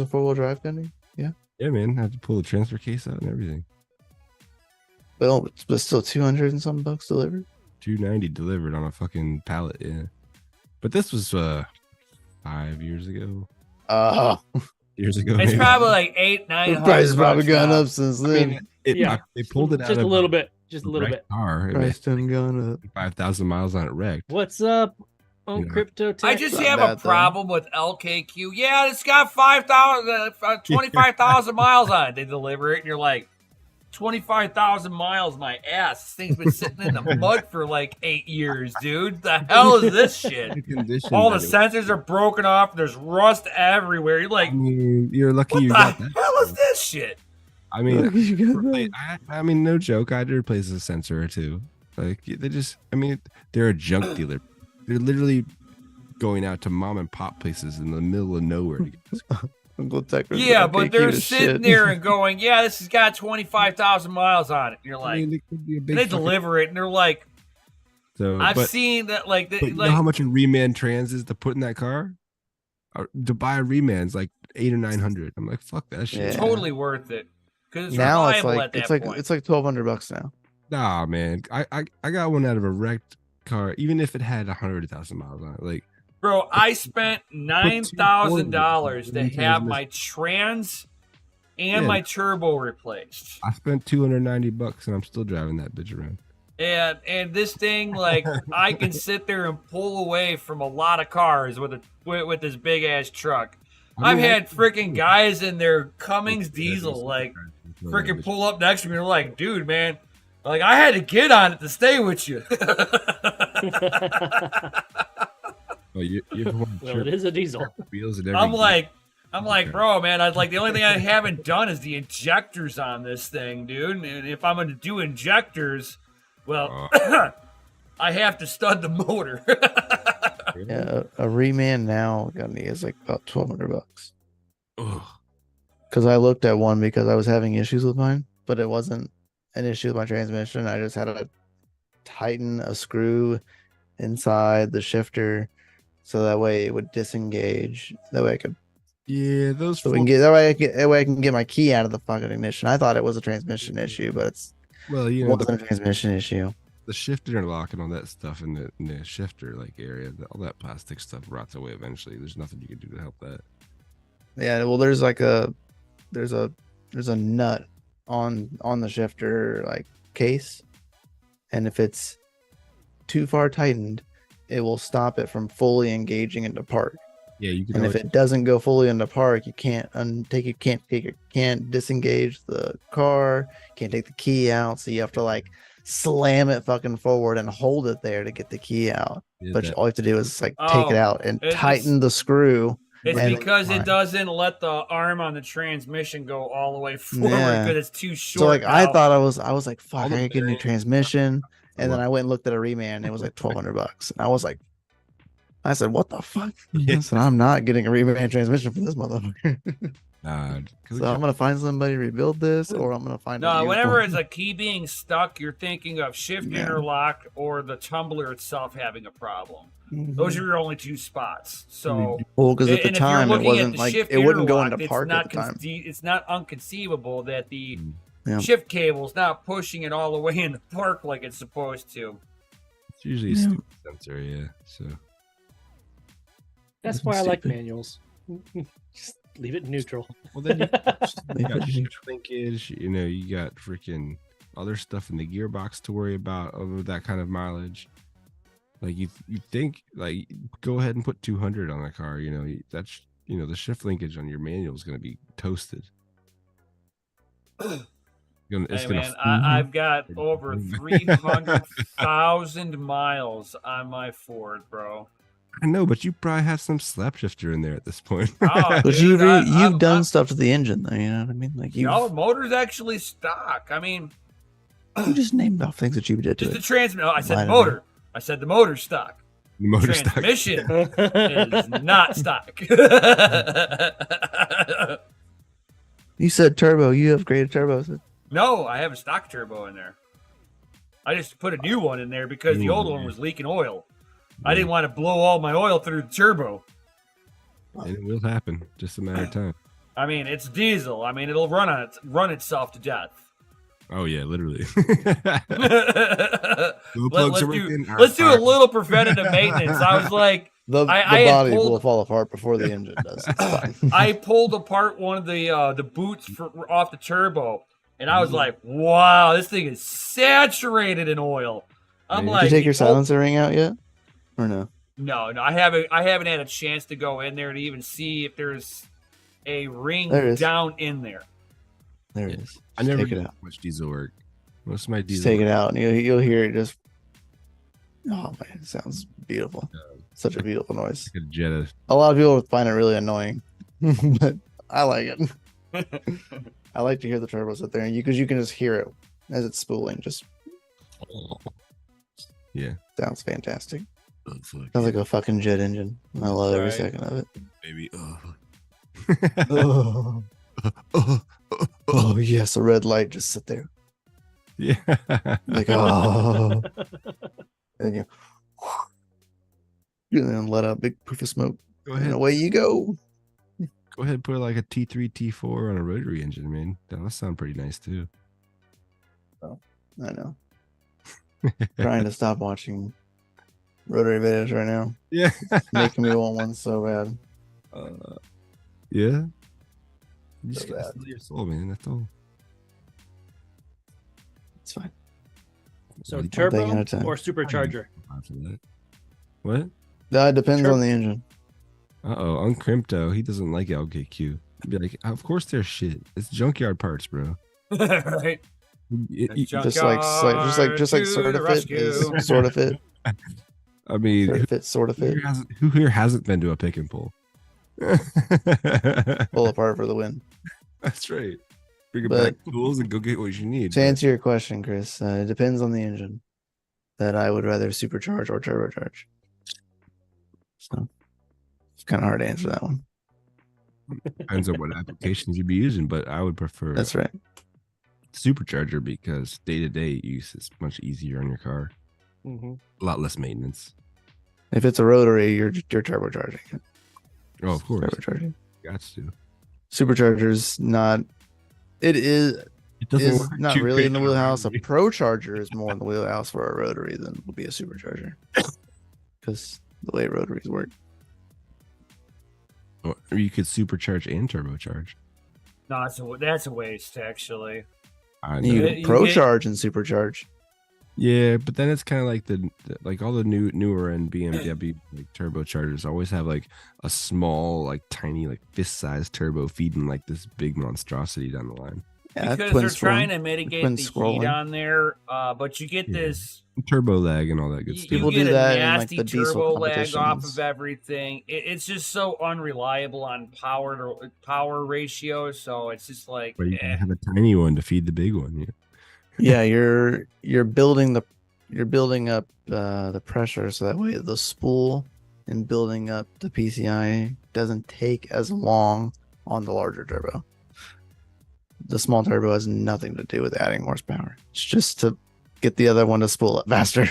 four-wheel drive, Gunny? Yeah. Yeah, man. I had to pull the transfer case out and everything. Well, but still 200 and some bucks delivered. 290 delivered on a fucking pallet. Yeah, but this was 5 years ago. Years ago. It's maybe. probably like $800-900. The price has probably bucks gone now. up since I then. mean, Yeah. they pulled it out Just of a little bit. Just a little wrecked bit. car. It Price done gone up. 5,000 miles on it wrecked. What's up? Oh, You know. crypto tech. I just not have bad, a though. problem with LKQ. Yeah, it's got 25,000 miles on it. They deliver it, and you're like, 25,000 miles, my ass. This thing's been sitting in the mud for like 8 years, dude. The hell is this shit? The condition All the that sensors are broken off. There's rust everywhere. You're like, I mean, you're lucky what you the got that. hell is this shit? I mean, You got that. I mean, no joke. I had to replace a sensor or two. Like they just, I mean, they're a junk dealer. They're literally going out to mom and pop places in the middle of nowhere. To get this. Uncle Techers, Yeah, okay, but they're cute as sitting shit. there and going, yeah, this has got 25,000 miles on it. And you're I like, mean, it could be a and big they fucking- deliver it, and they're like, So, I've but, seen that, like, but you know how much a reman trans is to put in that car? To buy a reman's like 800 or 900. I'm like, fuck that shit. Yeah. totally worth it because it's Now it's reliable like at that it's like point. it's like $1,200 now. Nah, man. I got one out of a wrecked car, even if it had 100,000 miles on it. Like, Bro, I spent $9,000 to Put have my trans and Yeah. my turbo replaced. I spent $290 and I'm still driving that bitch around. And this thing, like, I can sit there and pull away from a lot of cars with this big ass truck. I I've mean, had freaking guys in their Cummins diesel, like, freaking pull up next to me and they're like, dude, man, like, I had to get on it to stay with you. Oh, you ever want to Well, it is a diesel. wheels and everything? I'm like, bro, man, the only thing I haven't done is the injectors on this thing, dude. And if I'm going to do injectors, well, I have to stud the motor. Yeah, a reman now got me is like about $1,200. Ugh. Because I looked at one because I was having issues with mine, but it wasn't an issue with my transmission. I just had to tighten a screw inside the shifter so that way it would disengage. That way I could Yeah, those. so we can get that way I can get my key out of the fucking ignition. I thought it was a transmission issue, but it's Well, you it know, wasn't a transmission issue. the shift interlock and all that stuff in the shifter like area, all that plastic stuff rots away eventually. There's nothing you can do to help that. Yeah, well, there's a nut on the shifter like case, and if it's too far tightened, it will stop it from fully engaging into park. Yeah, you can. And if it doesn't go fully into park, you can't can't disengage the car, can't take the key out, so you have to like slam it fucking forward and hold it there to get the key out. But all you have to do is like take it out and tighten the screw. It's and because fine. it doesn't let the arm on the transmission go all the way forward Yeah. because it's too short. So like now. I thought I was like, fuck, All I the could get a new bearings- transmission. And then I went and looked at a reman and it was like $1,200. And I was like, I said, what the fuck? I said, I'm not getting a reman transmission for this motherfucker. Nah, So I'm gonna find somebody to rebuild this, or I'm gonna find. a No, used whenever one. it's a key being stuck, you're thinking of shift Yeah. interlock or the tumbler itself having a problem. Mhm. Those are your only two spots. So, Well, because at the and if you're time it looking at wasn't the like shift it wouldn't go interlock, into it's park not at the time. it's not unconceivable that the Yeah. shift cable's not pushing it all the way into park like it's supposed to. It's usually a Yeah. stupid sensor, yeah. So That's why I like manuals. Just leave it neutral. well, then you Leave got it shift neutral. linkage. You know, you got freaking other stuff in the gearbox to worry about over that kind of mileage. Like you think like go ahead and put 200 on a car. You know, that's the shift linkage on your manual is going to be toasted. It's Hey gonna man, I've got over 300,000 miles on my Ford, bro. I know, but you probably have some slap shifter in there at this point. Oh, But dude, you've done I'm- stuff to the engine, though. You know what I mean? Like you, No, motor's actually stock. I mean, you just named off things that you did to just the it. transmission. No, I said Light the it up. motor. I said the motor's stock. The motor stock. Transmission is not stock. You said turbo. You upgraded turbos. No, I have a stock turbo in there. I just put a new one in there because the old one was leaking oil. I didn't want to blow all my oil through the turbo. And it will happen. Just a matter of time. I mean, it's diesel. I mean, it'll run itself to death. Oh yeah, literally. Let's do a little preventative maintenance. I was like, The I had body pulled- will fall apart before the engine does. It's fine. I pulled apart one of the boots off the turbo, and I was like, "Wow, this thing is saturated in oil." I'm Did you like, Did you take your "Oh, silencer ring out yet? Or no? No, I haven't had a chance to go in there to even see if there's a ring There is. down in there. There it is. I never take it use out. much diesel work. Most of my Just diesel take it work- out, and you'll hear it just. Oh man, it sounds beautiful. Such a beautiful noise. like a Jetta. A lot of people find it really annoying, but I like it. I like to hear the turbo sit there, and because you can just hear it as it's spooling. Just Yeah. sounds fantastic. Oh, fuck Sounds like a fucking jet engine. I love every Right. second of it. baby. Oh yes, a red light just sit there. Yeah. Like oh, and you, and then let out a big puff of smoke, Go and ahead. away you go. Go ahead and put like a T3, T4 on a rotary engine, man. That'll sound pretty nice too. I know. Trying to stop watching rotary videos right now. Yeah. Making me want one so bad. Yeah. You just So gotta bad. sell your soul, man. That's all. It's fine. So One thing at turbo a time. or supercharger? After that. What? That depends Sure. on the engine. Uh-oh. On Crypto, he doesn't like LKQ. He'd be like, of course they're shit. It's junkyard parts, bro. Right. Just like to sort the of fit is rescue. sort of fit. I mean, Sort of fit. who here hasn't been to a pick and pull? Pull apart for the win. That's right. Bring it But- back tools and go get what you need. To answer your question, Chris, it depends on the engine that I would rather supercharge or turbocharge. So it's kind of hard to answer that one. Depends on what applications you'd be using, but I would prefer That's right. supercharger because day-to-day use is much easier on your car. Mm-hmm. A lot less maintenance. If it's a rotary, you're turbocharging it. Oh, of course. Turbocharging. Got to. Supercharger's not. It is It doesn't is work not too really great in the on a wheelhouse. A rotary. pro charger is more in the wheelhouse for a rotary than would be a supercharger. Because the way rotaries work. Or you could supercharge and turbocharge. No, that's a waste, actually. I know. You Yeah, can you pro get- charge and supercharge. Yeah, but then it's kind of like like all the newer and BMW like turbochargers always have like a small, like tiny, like fist-sized turbo feeding like this big monstrosity down the line. Yeah, Because twin they're trying scrolling. to mitigate twin the heat scrolling. on there, but you get Yeah. this. Turbo lag and all that good You stuff. People get do a that in, like, nasty the diesel turbo lag off competitions. of everything. It's just so unreliable on power ratio. So it's just like, But you can have a tiny one to feed the big one. Yeah. Yeah, you're building up the pressure so that way the spool and building up the PCI doesn't take as long on the larger turbo. The small turbo has nothing to do with adding horsepower. It's just to get the other one to spool up faster.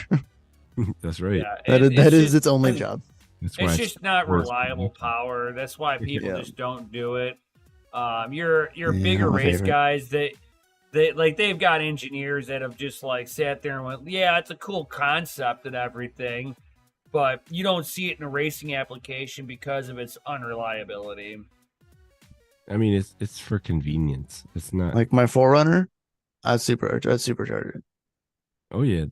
That's right. yeah, that is just- its only job. That's why It's just not worse. reliable power. That's why people Yeah. just don't do it. Your Yeah, bigger not my race favorite. guys, they've got engineers that have just like sat there and went, yeah, it's a cool concept and everything, but you don't see it in a racing application because of its unreliability. I mean, it's for convenience. It's not. Like my Forerunner, I'd supercharge it Oh yeah,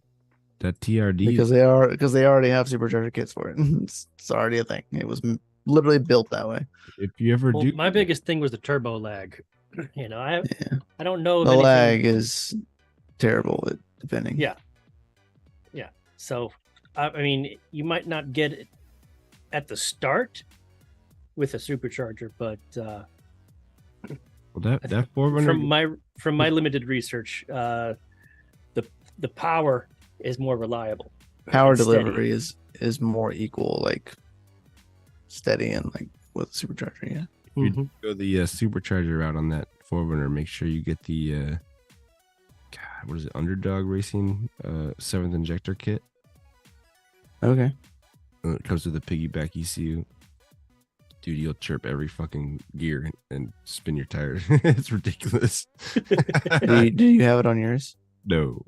that TRD. because they already have supercharger kits for it. It's already a thing. It was literally built that way. if you ever Well, do, my biggest thing was the turbo lag. You know, Yeah. I don't know of The anything- lag is terrible depending. Yeah. So, I mean, you might not get it at the start with a supercharger, but well, that Forerunner. from my limited research, the power is more reliable. Power and steady. delivery is more equal, like steady and like with a supercharger. Yeah. If you Mhm. go the supercharger route on that Forerunner, make sure you get the God, what is it? Underdog Racing 7th injector kit. Okay. It comes with a piggyback ECU. Dude, you'll chirp every fucking gear and spin your tires. It's ridiculous. Do you have it on yours? No.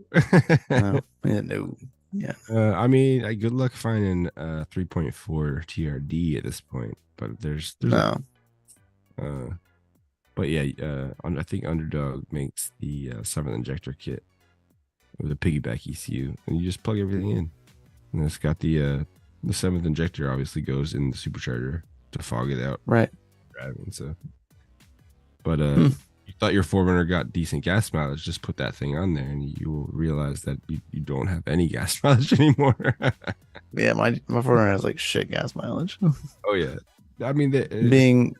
No. Yeah, no. Yeah. I mean, good luck finding 3.4 TRD at this point, but there's No. but yeah, I think Underdog makes the 7th injector kit with a piggyback ECU, and you just plug everything in, and it's got the The seventh injector obviously goes in the supercharger to fog it out. Right. Driving, so. But you thought your 4Runner got decent gas mileage, just put that thing on there and you will realize that you don't have any gas mileage anymore. Yeah, my 4Runner has like shit gas mileage. Oh yeah. I mean,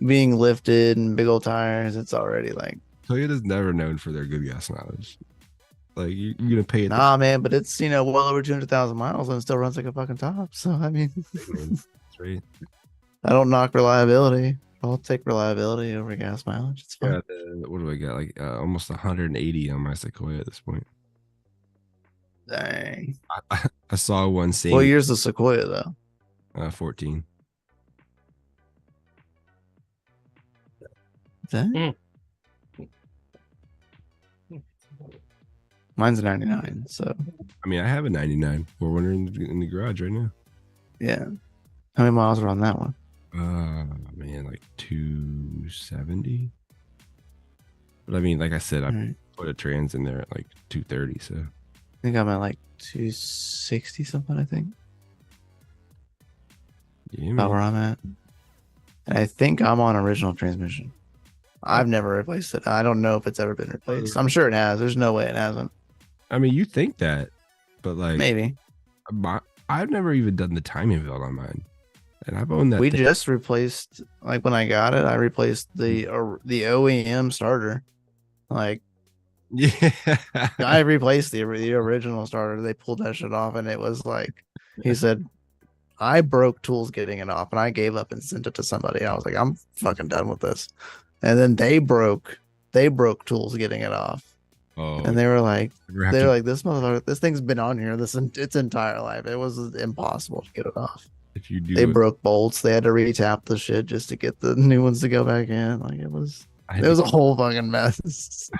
being lifted and big old tires, it's already like Toyota's never known for their good gas mileage. Like you're gonna pay it. Nah, man, but it's well over 200,000 miles and it still runs like a fucking top. So I mean, That's right. I don't knock reliability. I'll take reliability over gas mileage. It's fine. What do I got? Like almost 180 on my Sequoia at this point. Dang. I saw one saying. What year's the Sequoia though? 14. Dang. Mine's a 99. So I mean, I have a 99 4Runner in the garage right now. yeah. How many miles are on that one? Man, like 270. But I mean, like I said, I put a trans in there at like 230. So I think I'm at like 260 something. I think. Yeah, About where I'm at. And I think I'm on original transmission. I've never replaced it. I don't know if it's ever been replaced. I'm sure it has. There's no way it hasn't. I mean, you think that, but like Maybe. I've never even done the timing belt on mine, and I've owned that. We just replaced, like when I got it, I replaced the OEM starter. Like, yeah, I replaced the original starter. They pulled that shit off, and it was like, he said, I broke tools getting it off, and I gave up and sent it to somebody. I was like, I'm fucking done with this. And then they broke tools getting it off. Oh, and they were like, this motherfucker, this thing's been on here its entire life. It was impossible to get it off. If you do, they broke bolts. They had to retap the shit just to get the new ones to go back in. Like it was a whole fucking mess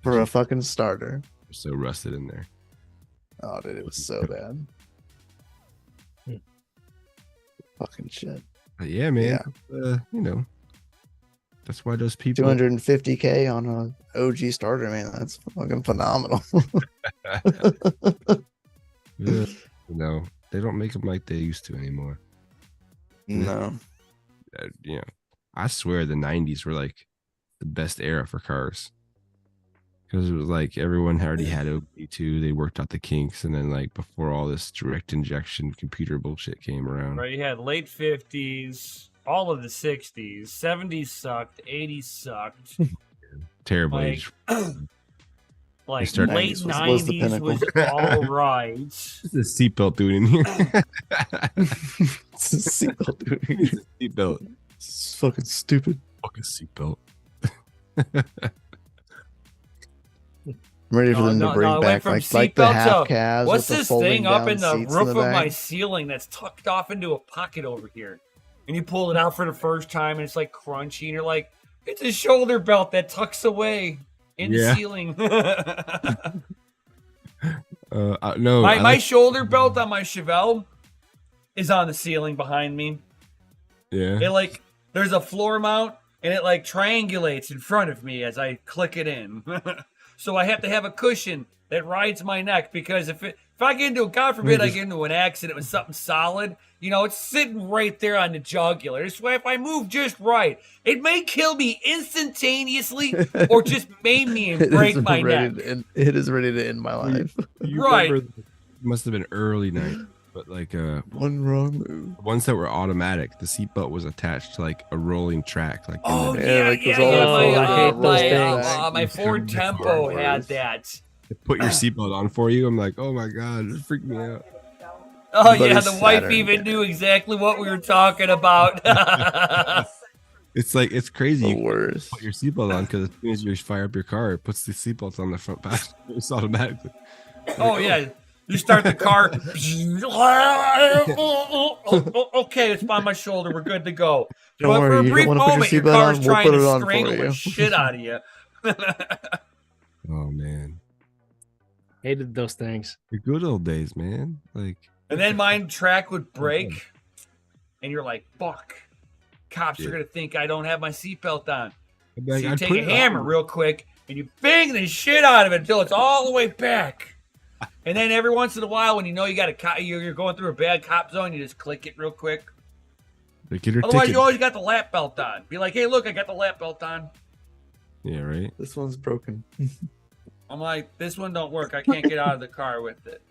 for a fucking starter. So rusted in there. Oh, dude, it was so bad. Fucking shit. But yeah, man. Yeah. That's why those people 250K on an OG starter, man. That's fucking phenomenal. Yeah, they don't make them like they used to anymore. No. I swear the 90s were like the best era for cars. Because it was like everyone already had OB2, they worked out the kinks, and then like before all this direct injection computer bullshit came around. Right, you had late 50s, all of the 60s, 70s sucked, 80s sucked. Terrible like, age. Like late 90s was all right. What's the seatbelt doing in here? It's a seatbelt doing seatbelt. It's fucking stupid. Fucking seatbelt. I'm ready for them to bring back like the half calves. What's with this the thing up in the roof of my ceiling that's tucked off into a pocket over here? And you pull it out for the first time and it's like crunchy and you're like, it's a shoulder belt that tucks away in the ceiling. No. My shoulder belt on my Chevelle is on the ceiling behind me. Yeah. It there's a floor mount and it triangulates in front of me as I click it in. So I have to have a cushion that rides my neck because if I get into God forbid I get into an accident with something solid, it's sitting right there on the jugular. So if I move just right, it may kill me instantaneously or just maim me and break my neck. It is ready to end my life. Right. It must have been early night, but one wrong move. Ones that were automatic, the seatbelt was attached to like a rolling track. My Ford Tempo had that. They put your seatbelt on for you. I'm like, oh my god, it freaked me out. Oh yeah, the wife even knew exactly what we were talking about. It's crazy. The worst. Put your seatbelt on because as soon as you fire up your car, it puts the seatbelt on the front passenger. It's automatically. Oh yeah, you start the car. Okay, it's on my shoulder. We're good to go. Don't worry, for a brief moment, your car's trying to strangle the shit out of you. Oh man, hated those things. The good old days, man. And then mine track would break, and you're like, "Fuck, cops are gonna think I don't have my seatbelt on." So you take a hammer real quick and you bang the shit out of it until it's all the way back. And then every once in a while, when you know you got you're going through a bad cop zone, you just click it real quick. Get her Otherwise, ticket. you always got the lap belt on. Be like, hey, look, I got the lap belt on. Yeah, right. This one's broken. I'm like, this one don't work. I can't get out of the car with it.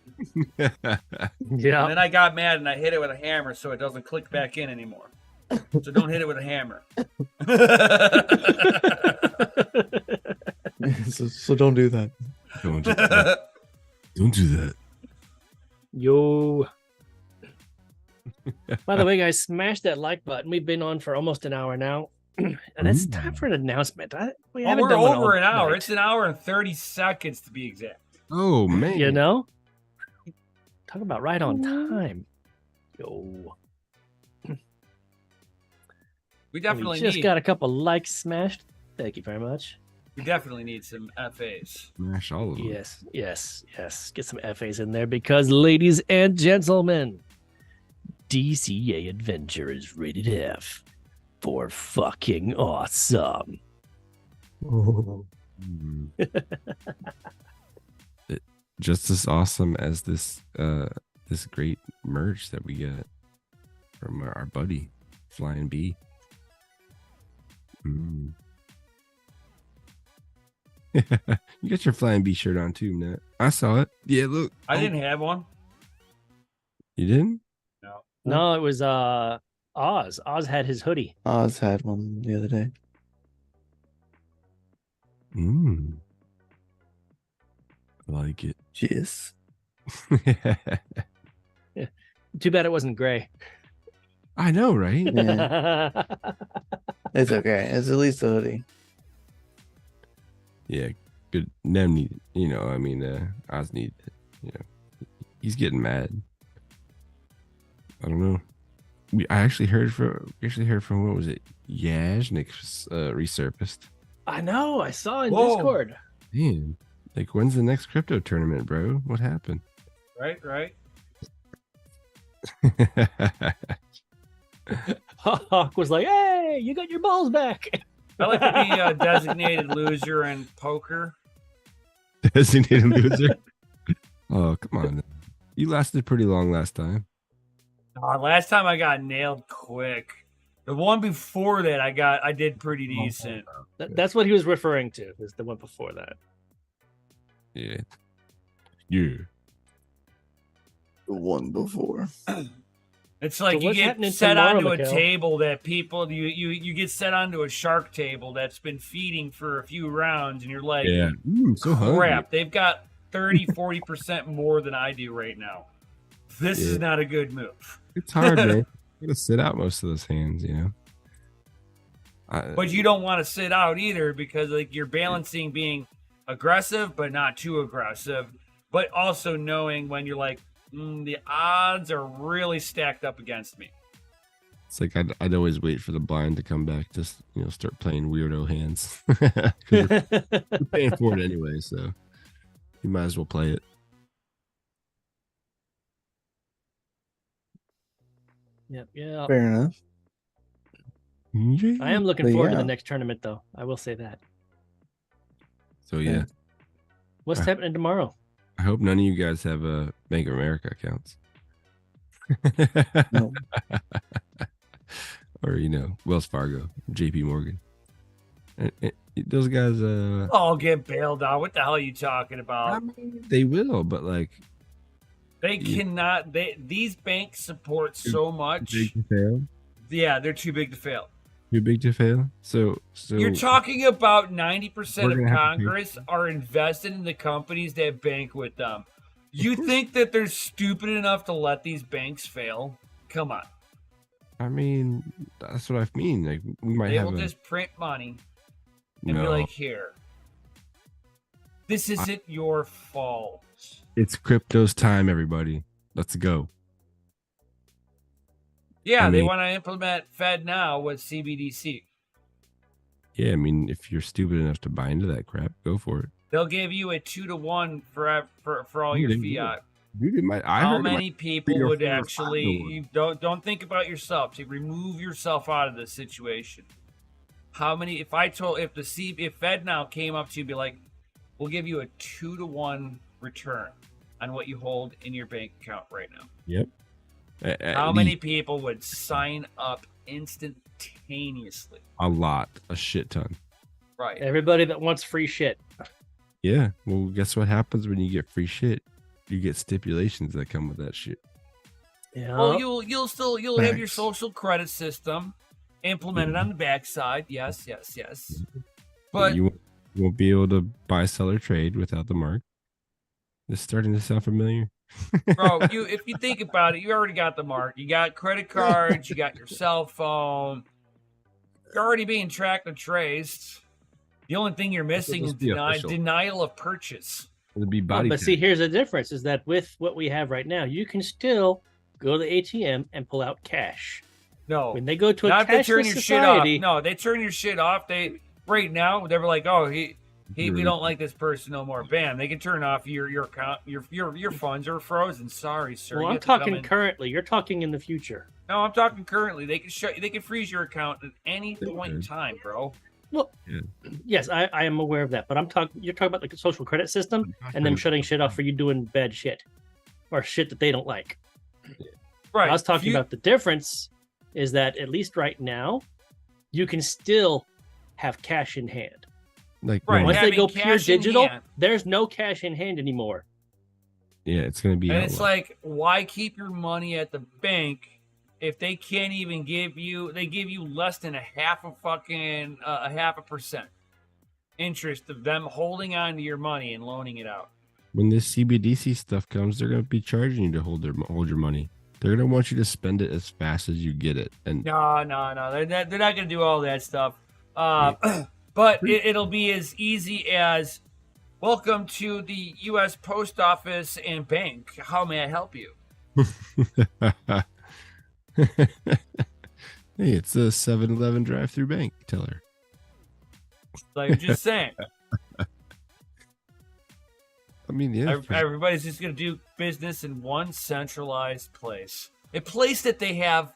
Yeah. And then I got mad and I hit it with a hammer so it doesn't click back in anymore. So don't hit it with a hammer. so don't do that. Don't do that. Don't do that. Yo. By the way, guys, smash that like button. We've been on for almost an hour now. And it's time for an announcement. We haven't we're done one over all an hour. night. It's an hour and 30 seconds to be exact. Oh man. You know? Talk about right on time. Yo. We definitely just need got a couple likes smashed. Thank you very much. we definitely need some FAs. Smash all of them. Yes. Get some FAs in there because, ladies and gentlemen, DCA Adventure is rated F for fucking awesome. Mm. Just as awesome as this this great merch that we got from our buddy Flying B. Mm. You got your Flying B shirt on too, Nat. I saw it. Yeah, look. I didn't have one. You didn't? No, it was Oz. Oz had his hoodie. Oz had one the other day. Mm. I like it. Jeez. Too bad it wasn't gray. I know, right? Yeah. It's okay. It's at least a hoodie. Yeah, good. Nem need, Oz need, he's getting mad. I don't know. I actually heard from what was it? Yajnik's resurfaced. I know. I saw in Whoa. Discord. Man, like when's the next crypto tournament, bro? What happened? Right. Hawk was like, "Hey, you got your balls back." I like to be a designated loser in poker. Designated loser. Oh, come on. You lasted pretty long last time. Last time I got nailed quick. The one before that I did pretty decent. That's what he was referring to. Was the one before that. Yeah. The one before. It's like So you what's get happening set tomorrow, onto a Mikhail? table that people you get set onto a shark table that's been feeding for a few rounds and you're like, Yeah. So hungry. crap, they've got 30-40% more than I do right now. This is not a good move. It's hard, man. You gotta sit out most of those hands, But you don't want to sit out either because like you're balancing being aggressive but not too aggressive, but also knowing when you're like, the odds are really stacked up against me. It's like I'd always wait for the blind to come back, just start playing weirdo hands. 'Cause we're paying for it anyway, so you might as well play it. Yeah. Fair enough. I am looking But forward to yeah. the next tournament, though. I will say that. So yeah, What's happening tomorrow? I hope none of you guys have Bank of America accounts. No. Or Wells Fargo, JP Morgan. Those guys I'll get bailed out. What the hell are you talking about? I mean, they will, but like They cannot. These banks support so much. big to fail. Yeah, they're too big to fail. Too big to fail. So You're talking about 90% We're of gonna have to pay- Congress are invested in the companies that bank with them. You think that they're stupid enough to let these banks fail? Come on. I mean, that's what I mean. Like we might They have will a just print money and be no. like, here. This isn't your fault. It's crypto's time, everybody. Let's go. Yeah, I they mean- want to implement Fed now with CBDC. Yeah, I mean, if you're stupid enough to buy into that crap, go for it. They'll give you a 2-to-1 for all Dude, your they will. fiat. Dude, I How heard it many people 3 or would 4 or 5 actually? to 1. You don't think about yourself. To remove yourself out of this situation. How many? If Fed now came up to you and be like, "We'll give you a 2-to-1 return on what you hold in your bank account right now. Yep. How many people would sign up instantaneously? A lot, a shit ton. Right. Everybody that wants free shit. Yeah. Well, guess what happens when you get free shit? You get stipulations that come with that shit. Yeah. Well, you'll have your Thanks. social credit system implemented on the backside. Yes. But you won't be able to buy, sell, or trade without the mark. It's starting to sound familiar. bro, if you think about it, you already got the mark. You got credit cards. You got your cell phone. You're already being tracked and traced. The only thing you're missing is supposed to be official. denial of purchase. It'll be Oh, body. but see, here's the difference: is that with what we have right now, you can still go to the ATM and pull out cash. No, When they go to a not if they turn cashless your society, shit off. No, they turn your shit off. They right now they're like, oh, we don't like this person no more. Bam, they can turn off your account. Your funds are frozen. Sorry, sir. well, You I'm have to come talking in. currently. You're talking in the future. No, I'm talking currently. They can freeze your account at any point in time, bro. Well, Yeah. yes, I am aware of that, but you're talking about like a social credit system and them shutting shit off for you doing bad shit or shit that they don't like. Right. I was talking about the difference is that at least right now, you can still have cash in hand. Like Right. no, Once they having go pure cash in digital, hand. there's no cash in hand anymore. yeah, it's gonna be. And it's outlawed. like, why keep your money at the bank if they can't even give you less than a half a 0.5% interest of them holding on to your money and loaning it out. When this CBDC stuff comes, they're gonna be charging you to hold your money. They're gonna want you to spend it as fast as you get it. And No, they're not gonna do all that stuff. But it'll be as easy as, welcome to the U.S. Post Office and Bank. How may I help you? hey, it's a 7-Eleven drive-through bank teller. Like, I'm just saying. I mean, yeah, Everybody's just going to do business in one centralized place. A place that they have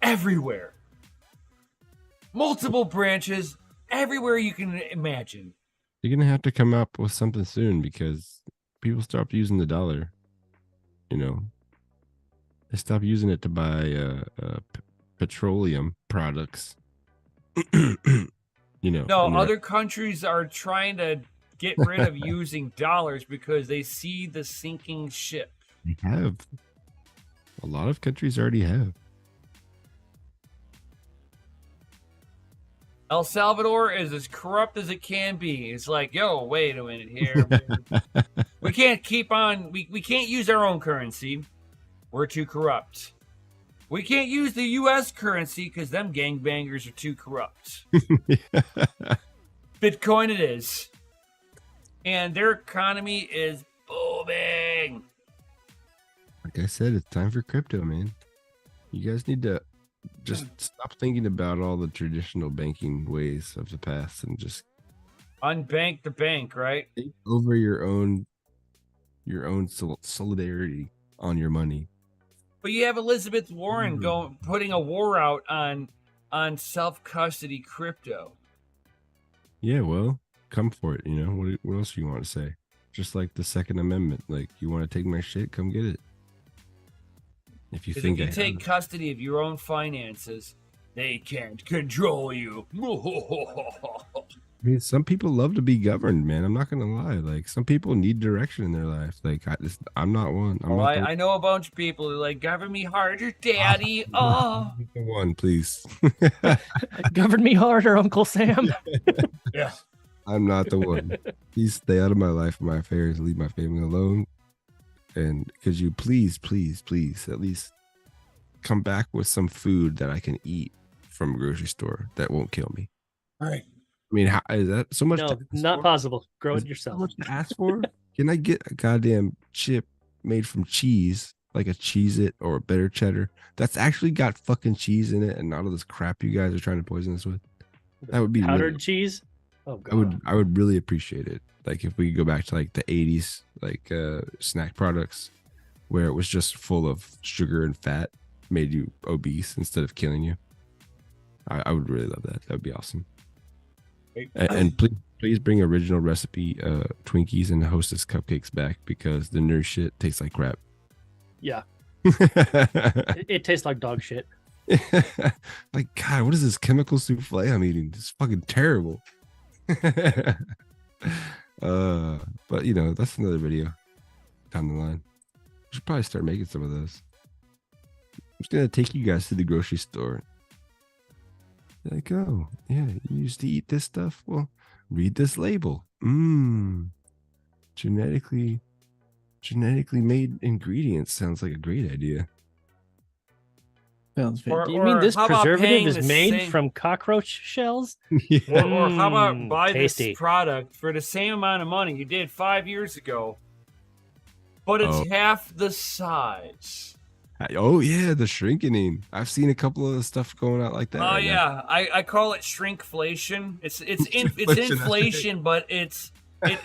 everywhere. Multiple branches everywhere you can imagine. you're gonna have to come up with something soon because people stopped using the dollar. You know, they stopped using it to buy petroleum products. You know, No, and they're- other countries are trying to get rid of using dollars because they see the sinking ship. they have. A lot of countries already have. El Salvador is as corrupt as it can be. It's like, yo, wait a minute here. We can't keep on. We can't use our own currency. We're too corrupt. We can't use the U.S. currency because them gangbangers are too corrupt. Bitcoin it is. And their economy is booming. Like I said, it's time for crypto, man. You guys need to just stop thinking about all the traditional banking ways of the past and just Unbank the bank, right? think over your own solidarity on your money. But you have Elizabeth Warren putting a war out on self-custody crypto. Yeah, well, come for it. You know what else do you want to say? Just like the Second Amendment, like you want to take my shit, come get it. If you Because think if you I take have it. custody of your own finances, they can't control you. I mean, some people love to be governed, man. I'm not gonna lie. Like some people need direction in their life. Like I'm not one. I'm not I know a bunch of people who like, govern me harder, daddy. Oh. the one, please. Govern me harder, Uncle Sam. Yeah. I'm not the one. Please stay out of my life and my affairs. Leave my family alone. And could you please, at least come back with some food that I can eat from a grocery store that won't kill me? All right. I mean, how is that so much? No, to ask not for? possible. Grow Is it that yourself. So much to ask for? Can I get a goddamn chip made from cheese, like a Cheez-It or a better cheddar that's actually got fucking cheese in it and not all this crap you guys are trying to poison us with? That would be Powdered really, cheese. Oh god. I would really appreciate it. Like if we could go back to like the 80s, like snack products where it was just full of sugar and fat, made you obese instead of killing you. I would really love that. That would be awesome. And please Please bring original recipe Twinkies and Hostess cupcakes back because the nerd shit tastes like crap. Yeah. It tastes like dog shit. Like, God, what is this chemical souffle I'm eating? It's fucking terrible. But you know, that's another video down the line. We should probably start making some of those. I'm just gonna take you guys to the grocery store. Like, oh, yeah, you used to eat this stuff? Well, read this label. Genetically made ingredients sounds like a great idea. Sounds Or- Do you mean this how about preservative paying is the made same- from cockroach shells? Yeah. Or how about buy tasty. this product for the same amount of money you did 5 years ago, but it's Oh. half the size. Oh yeah, the shrinking. I've seen a couple of the stuff going out like that. Oh right now. yeah, I call it shrinkflation. It's Shrinkflation. inflation, but it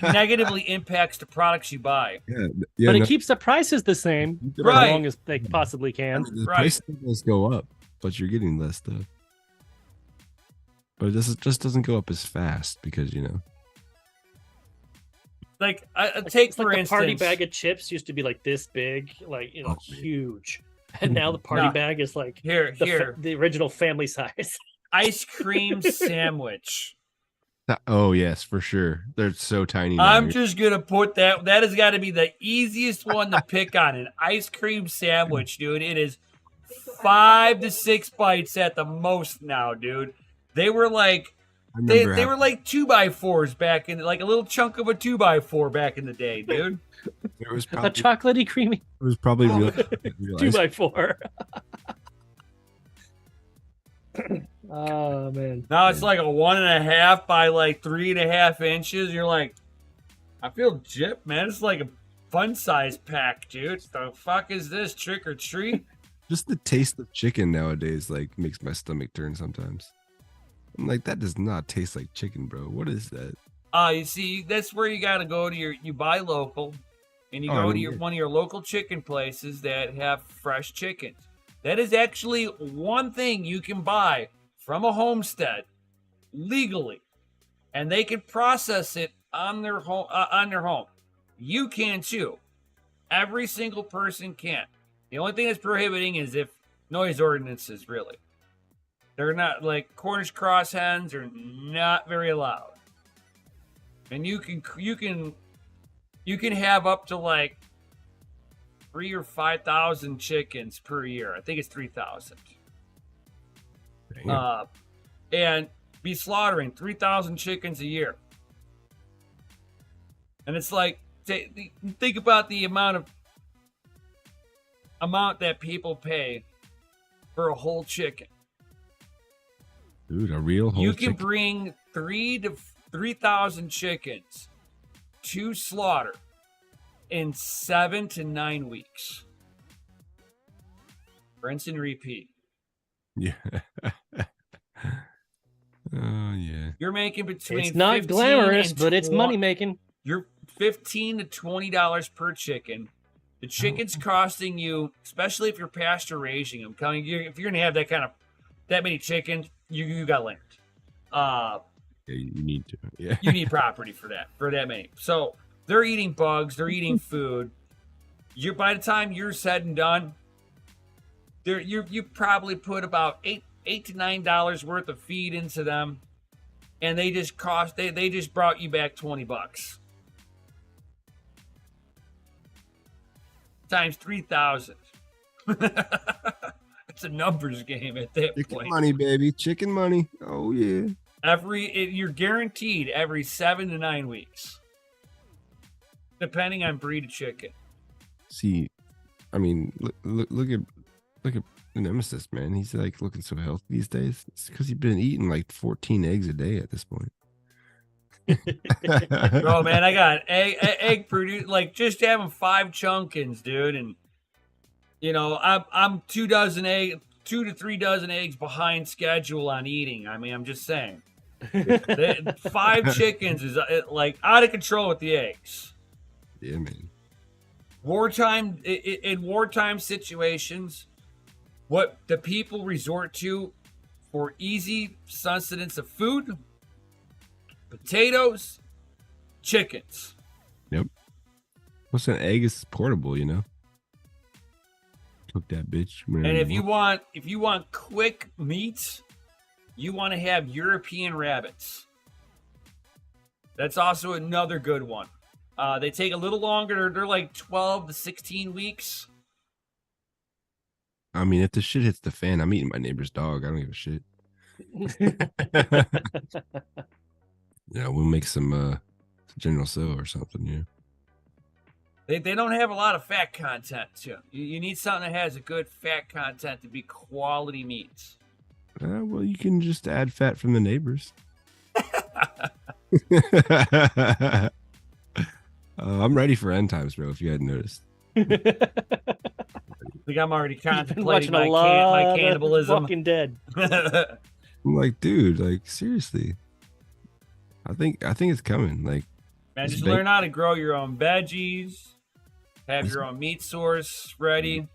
negatively impacts the products you buy. Yeah, But no, it keeps the prices the same for Right. as long as they possibly I can. mean, the Right. price does go up, but you're getting less stuff. But it just doesn't go up as fast because Like I take It's like for the instance, party bag of chips used to be like this big, like Oh, man. huge, and now the party No. bag is like here the original family size. ice cream sandwich. Oh yes, for sure. They're so tiny. Now. I'm just gonna put that. That has got to be the easiest one to pick on an ice cream sandwich, dude. It is 5 to 6 bites at the most now, dude. They were like I they remember were like 2x4s back in, like a little chunk of a 2x4 back in the day, dude. it was A probably chocolatey, creamy real 2x4. Oh man. Now it's like a 1.5 by like 3.5 inches. You're like, I feel gypped, man. It's like a fun size pack, dude. The fuck is this? Trick or treat? Just the taste of chicken nowadays like makes my stomach turn sometimes. I'm like, that does not taste like chicken, bro. What is that? You see, that's where you gotta go to you buy local, and you go to one of your local chicken places that have fresh chickens. That is actually one thing you can buy from a homestead legally, and they can process it on their home. You can too. Every single person can. The only thing that's prohibiting is if noise ordinances, really. They're not like Cornish cross hens are not very loud. And you can have up to like 3,000 or 5,000 chickens per year. I think it's 3,000. Damn. And be slaughtering 3,000 chickens a year. And it's like, think about the amount that people pay for a whole chicken. Dude, a real whole You can chicken. bring 3,000 chickens to slaughter in 7 to 9 weeks. Rinse and repeat. Yeah. Oh yeah. You're making between It's not 15 glamorous, and but it's 20 money making. You're $15 to $20 per chicken. The chicken's costing you, especially if you're pasture raising them. If you're gonna have that many chickens, you got land. Yeah, you need to. Yeah. You need property for that many. So they're eating bugs, they're eating food. By the time you're said and done, you probably put about $8 to $9 worth of feed into them, and they just brought you back $20 times 3,000. It's a numbers game at that Chicken point. money, baby. Chicken money. Oh yeah. You're guaranteed every 7 to 9 weeks, depending on breed of chicken. See, I mean, look at the Nemesis, man. He's like looking so healthy these days. It's because he's been eating like 14 eggs a day at this point. Oh man, I got egg produce, like just having 5 chunkins, dude, and I'm 2 to 3 dozen eggs behind schedule on eating. I mean, I'm just saying, 5 chickens is like out of control with the eggs. Yeah, man. In wartime situations, what the people resort to for easy sustenance of food potatoes, chickens. What's an egg is portable, you know? Cook that bitch. And if you want quick meats, you want to have European rabbits. That's also another good one. They take a little longer. They're like 12 to 16 weeks. I mean, if the shit hits the fan, I'm eating my neighbor's dog. I don't give a shit. Yeah, we'll make some General Tso or something, yeah. They don't have a lot of fat content, too. You need something that has a good fat content to be quality meats. Well, you can just add fat from the neighbors. I'm ready for end times, bro, if you hadn't noticed. I think I'm already contemplating watching my a lot my of cannibalism. Walking Dead. I'm like, dude, like seriously. I think it's coming. Like, Man, it's just big. learn how to grow your own veggies. Have your own meat source ready.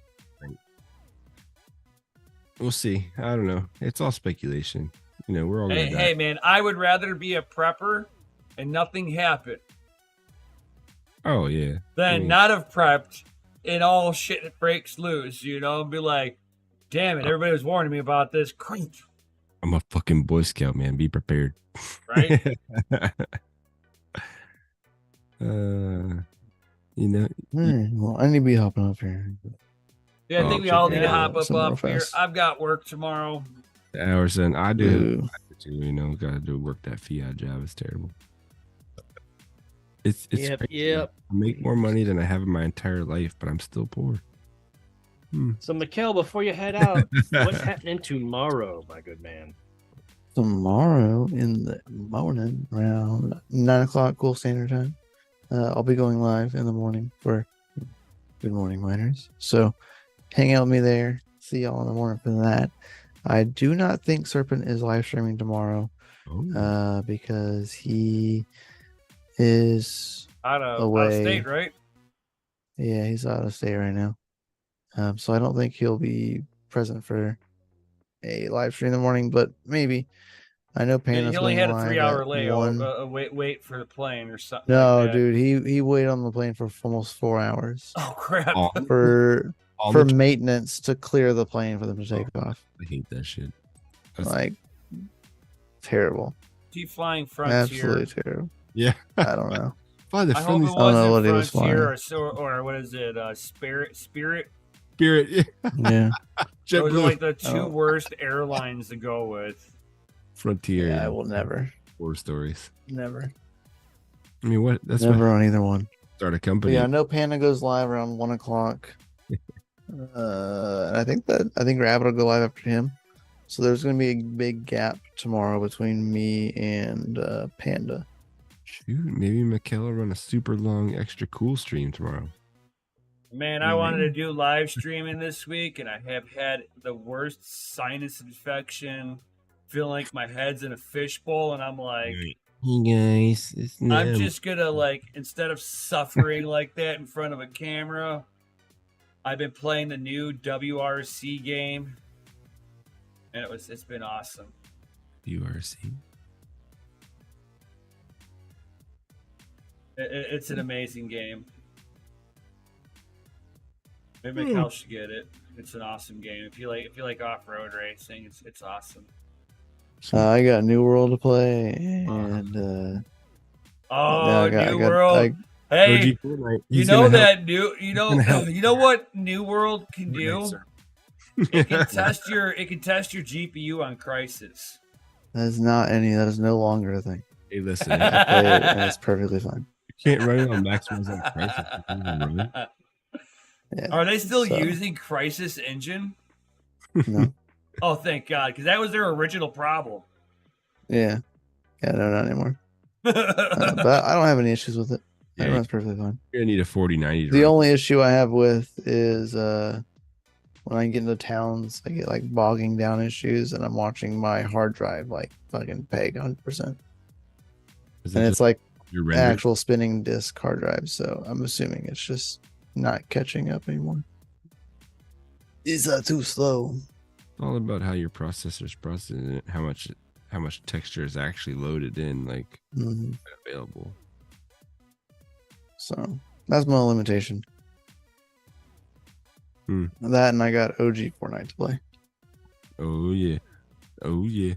We'll see. I don't know. It's all speculation. You know, we're all gonna die. Hey, man, I would rather be a prepper and nothing happen Oh yeah. than not have prepped and all shit breaks loose, you know, and be like, damn it, everybody was warning me about this. Crunch, I'm a fucking Boy Scout, man. Be prepared. right? You know, Well, I need to be hopping up here. Yeah, I think we all need to hop up somewhere here. fast. I've got work tomorrow. the hours and I do. Ooh. You know, gotta do work that fiat job. It's terrible. It's Yep, crazy. yep. I make more money than I have in my entire life, but I'm still poor. So, Mikkel, before you head out, what's happening tomorrow, my good man? Tomorrow in the morning around 9 o'clock cool standard time, I'll be going live in the morning for Good Morning Miners. So hang out with me there. See y'all in the morning for that. I do not think Serpent is live streaming tomorrow Oh. because he is Out of away. state, right? Yeah, he's out of state right now. So I don't think he'll be present for a live stream in the morning, but maybe. I know Panda's He only going had a live 3-hour at layover. 1. Wait for the plane or something. No, like that. dude, he waited on the plane for almost 4 hours Oh crap! Oh, for on for the- maintenance to clear the plane for them to take off. I hate that shit. That's- Like terrible, He flying Frontier. absolutely terrible. yeah. I don't know. Fly the I hope friendly it I don't know wasn't what he was Frontier flying. or what is it? Spirit. spirit. Yeah. Yeah, Those are JetBlue. like the two Oh. worst airlines to go with. Frontier. yeah, I will never, War stories. never, I mean, what? That's never what on either one. start a But company. yeah, I know Panda goes live around 1 o'clock. And I think Rabbit will go live after him. So there's going to be a big gap tomorrow between me and Panda. Shoot, maybe Mikkel will run a super long, extra cool stream tomorrow. Man, I wanted to do live streaming this week, and I have had the worst sinus infection. Feeling like my head's in a fishbowl, and I'm like, Hey guys, it's I'm just gonna instead of suffering like that in front of a camera, I've been playing the new WRC game, and it's been awesome. URC. It's an amazing game. Maybe Mikkel should get it. It's an awesome game. If you like off-road racing, it's awesome. I got New World to play, and Oh, yeah, New World! Hey, you know what New World can do? It can test your GPU on Crysis. that is no longer a thing. Hey, listen. I play it, and it's perfectly fine. You can't run it on maximum price. Yeah. Are they still So- using Crysis engine? No. Oh, thank God, because that was their original problem. Yeah. Yeah, no, not anymore. But I don't have any issues with it. It Yeah, runs perfectly fine. you're gonna need a 4090. The only issue I have with is when I get into towns, I get like bogging down issues, and I'm watching my hard drive like fucking peg 100%. And it's like your render. actual spinning disk hard drive, so I'm assuming it's just not catching up anymore. Is that too slow? It's all about how your processor's processing it, how how much texture is actually loaded in, like Mhm. available. So that's my limitation. Hmm. That and I got OG Fortnite to play. Oh yeah, oh yeah.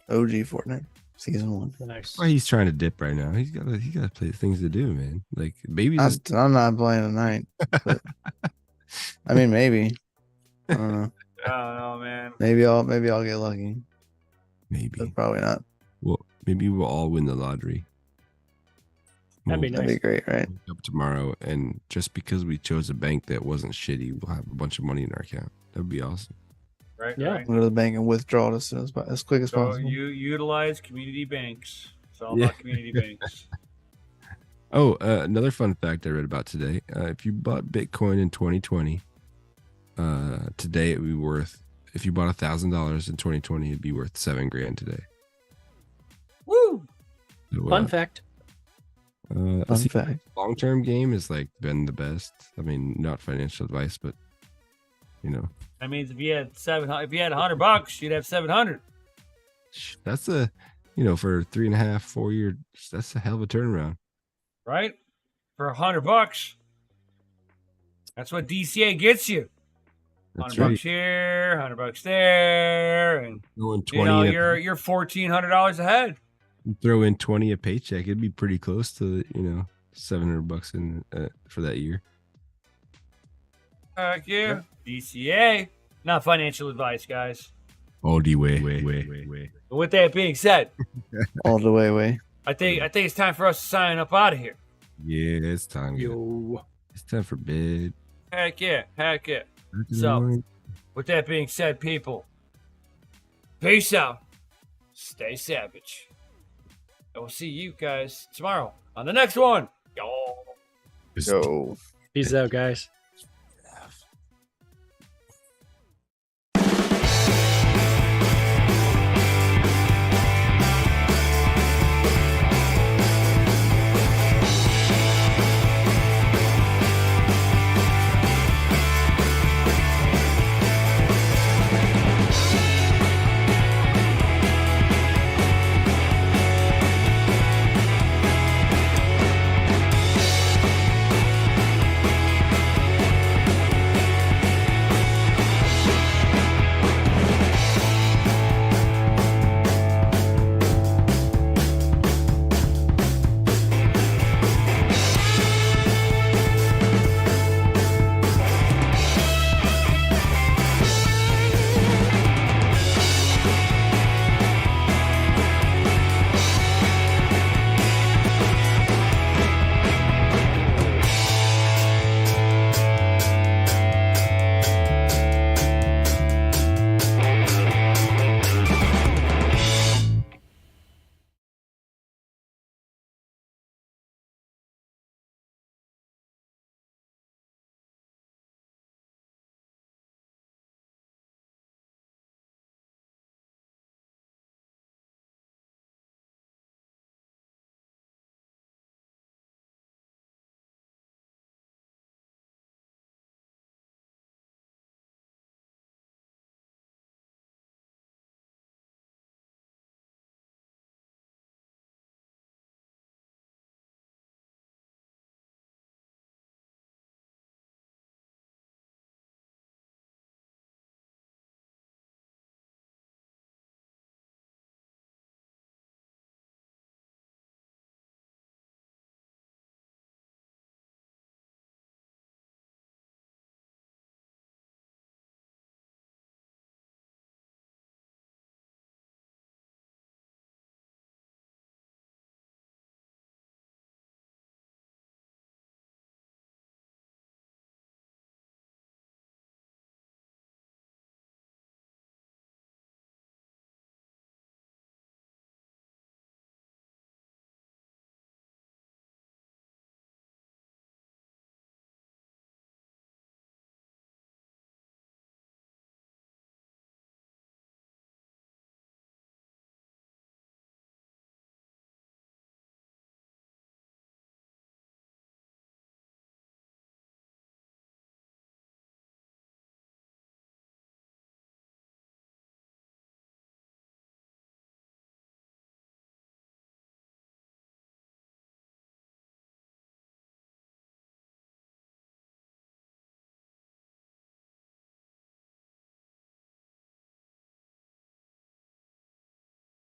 OG Fortnite season 1. Nice. Why he's trying to dip right now? He got to play things to do, man. Like maybe I'm not playing tonight, but I mean maybe. I don't know. I don't know, man. Maybe I'll get lucky, maybe. but probably not. Well, maybe we'll all win the lottery. That'd be We'll That'd be great, right? wake up tomorrow, and just because we chose a bank that wasn't shitty, we'll have a bunch of money in our account. That'd be awesome. Right? Yeah. Right. Go to the bank and withdraw it as quick as So possible. you utilize community banks. It's all Yeah. about community banks. Oh, another fun fact I read about today. If you bought Bitcoin in 2020, today it would be worth. If you bought $1,000 in 2020, it'd be worth $7,000 today. Woo! So, Fun fact. Fun fact. long-term game is like been the best. I mean, not financial advice, but you know, That means if you had $100, you'd have 700. that's for 3.5, 4 years. That's a hell of a turnaround. Right? For $100. That's what DCA gets you. That's $100 right. here, $100 there, and Throwing 20 you're $1,400 ahead. throw in 20 a paycheck, it'd be pretty close to $700 in for that year. Heck yeah. DCA. Not financial advice, guys. All the way. But with that being said, All the way. I think it's time for us to sign up out of here. Yeah, it's time. Yo. It's time for bed. Heck yeah. Heck yeah. So, with that being said, people, peace out. Stay savage. And we'll see you guys tomorrow on the next one. Yo. Go. Peace out, guys.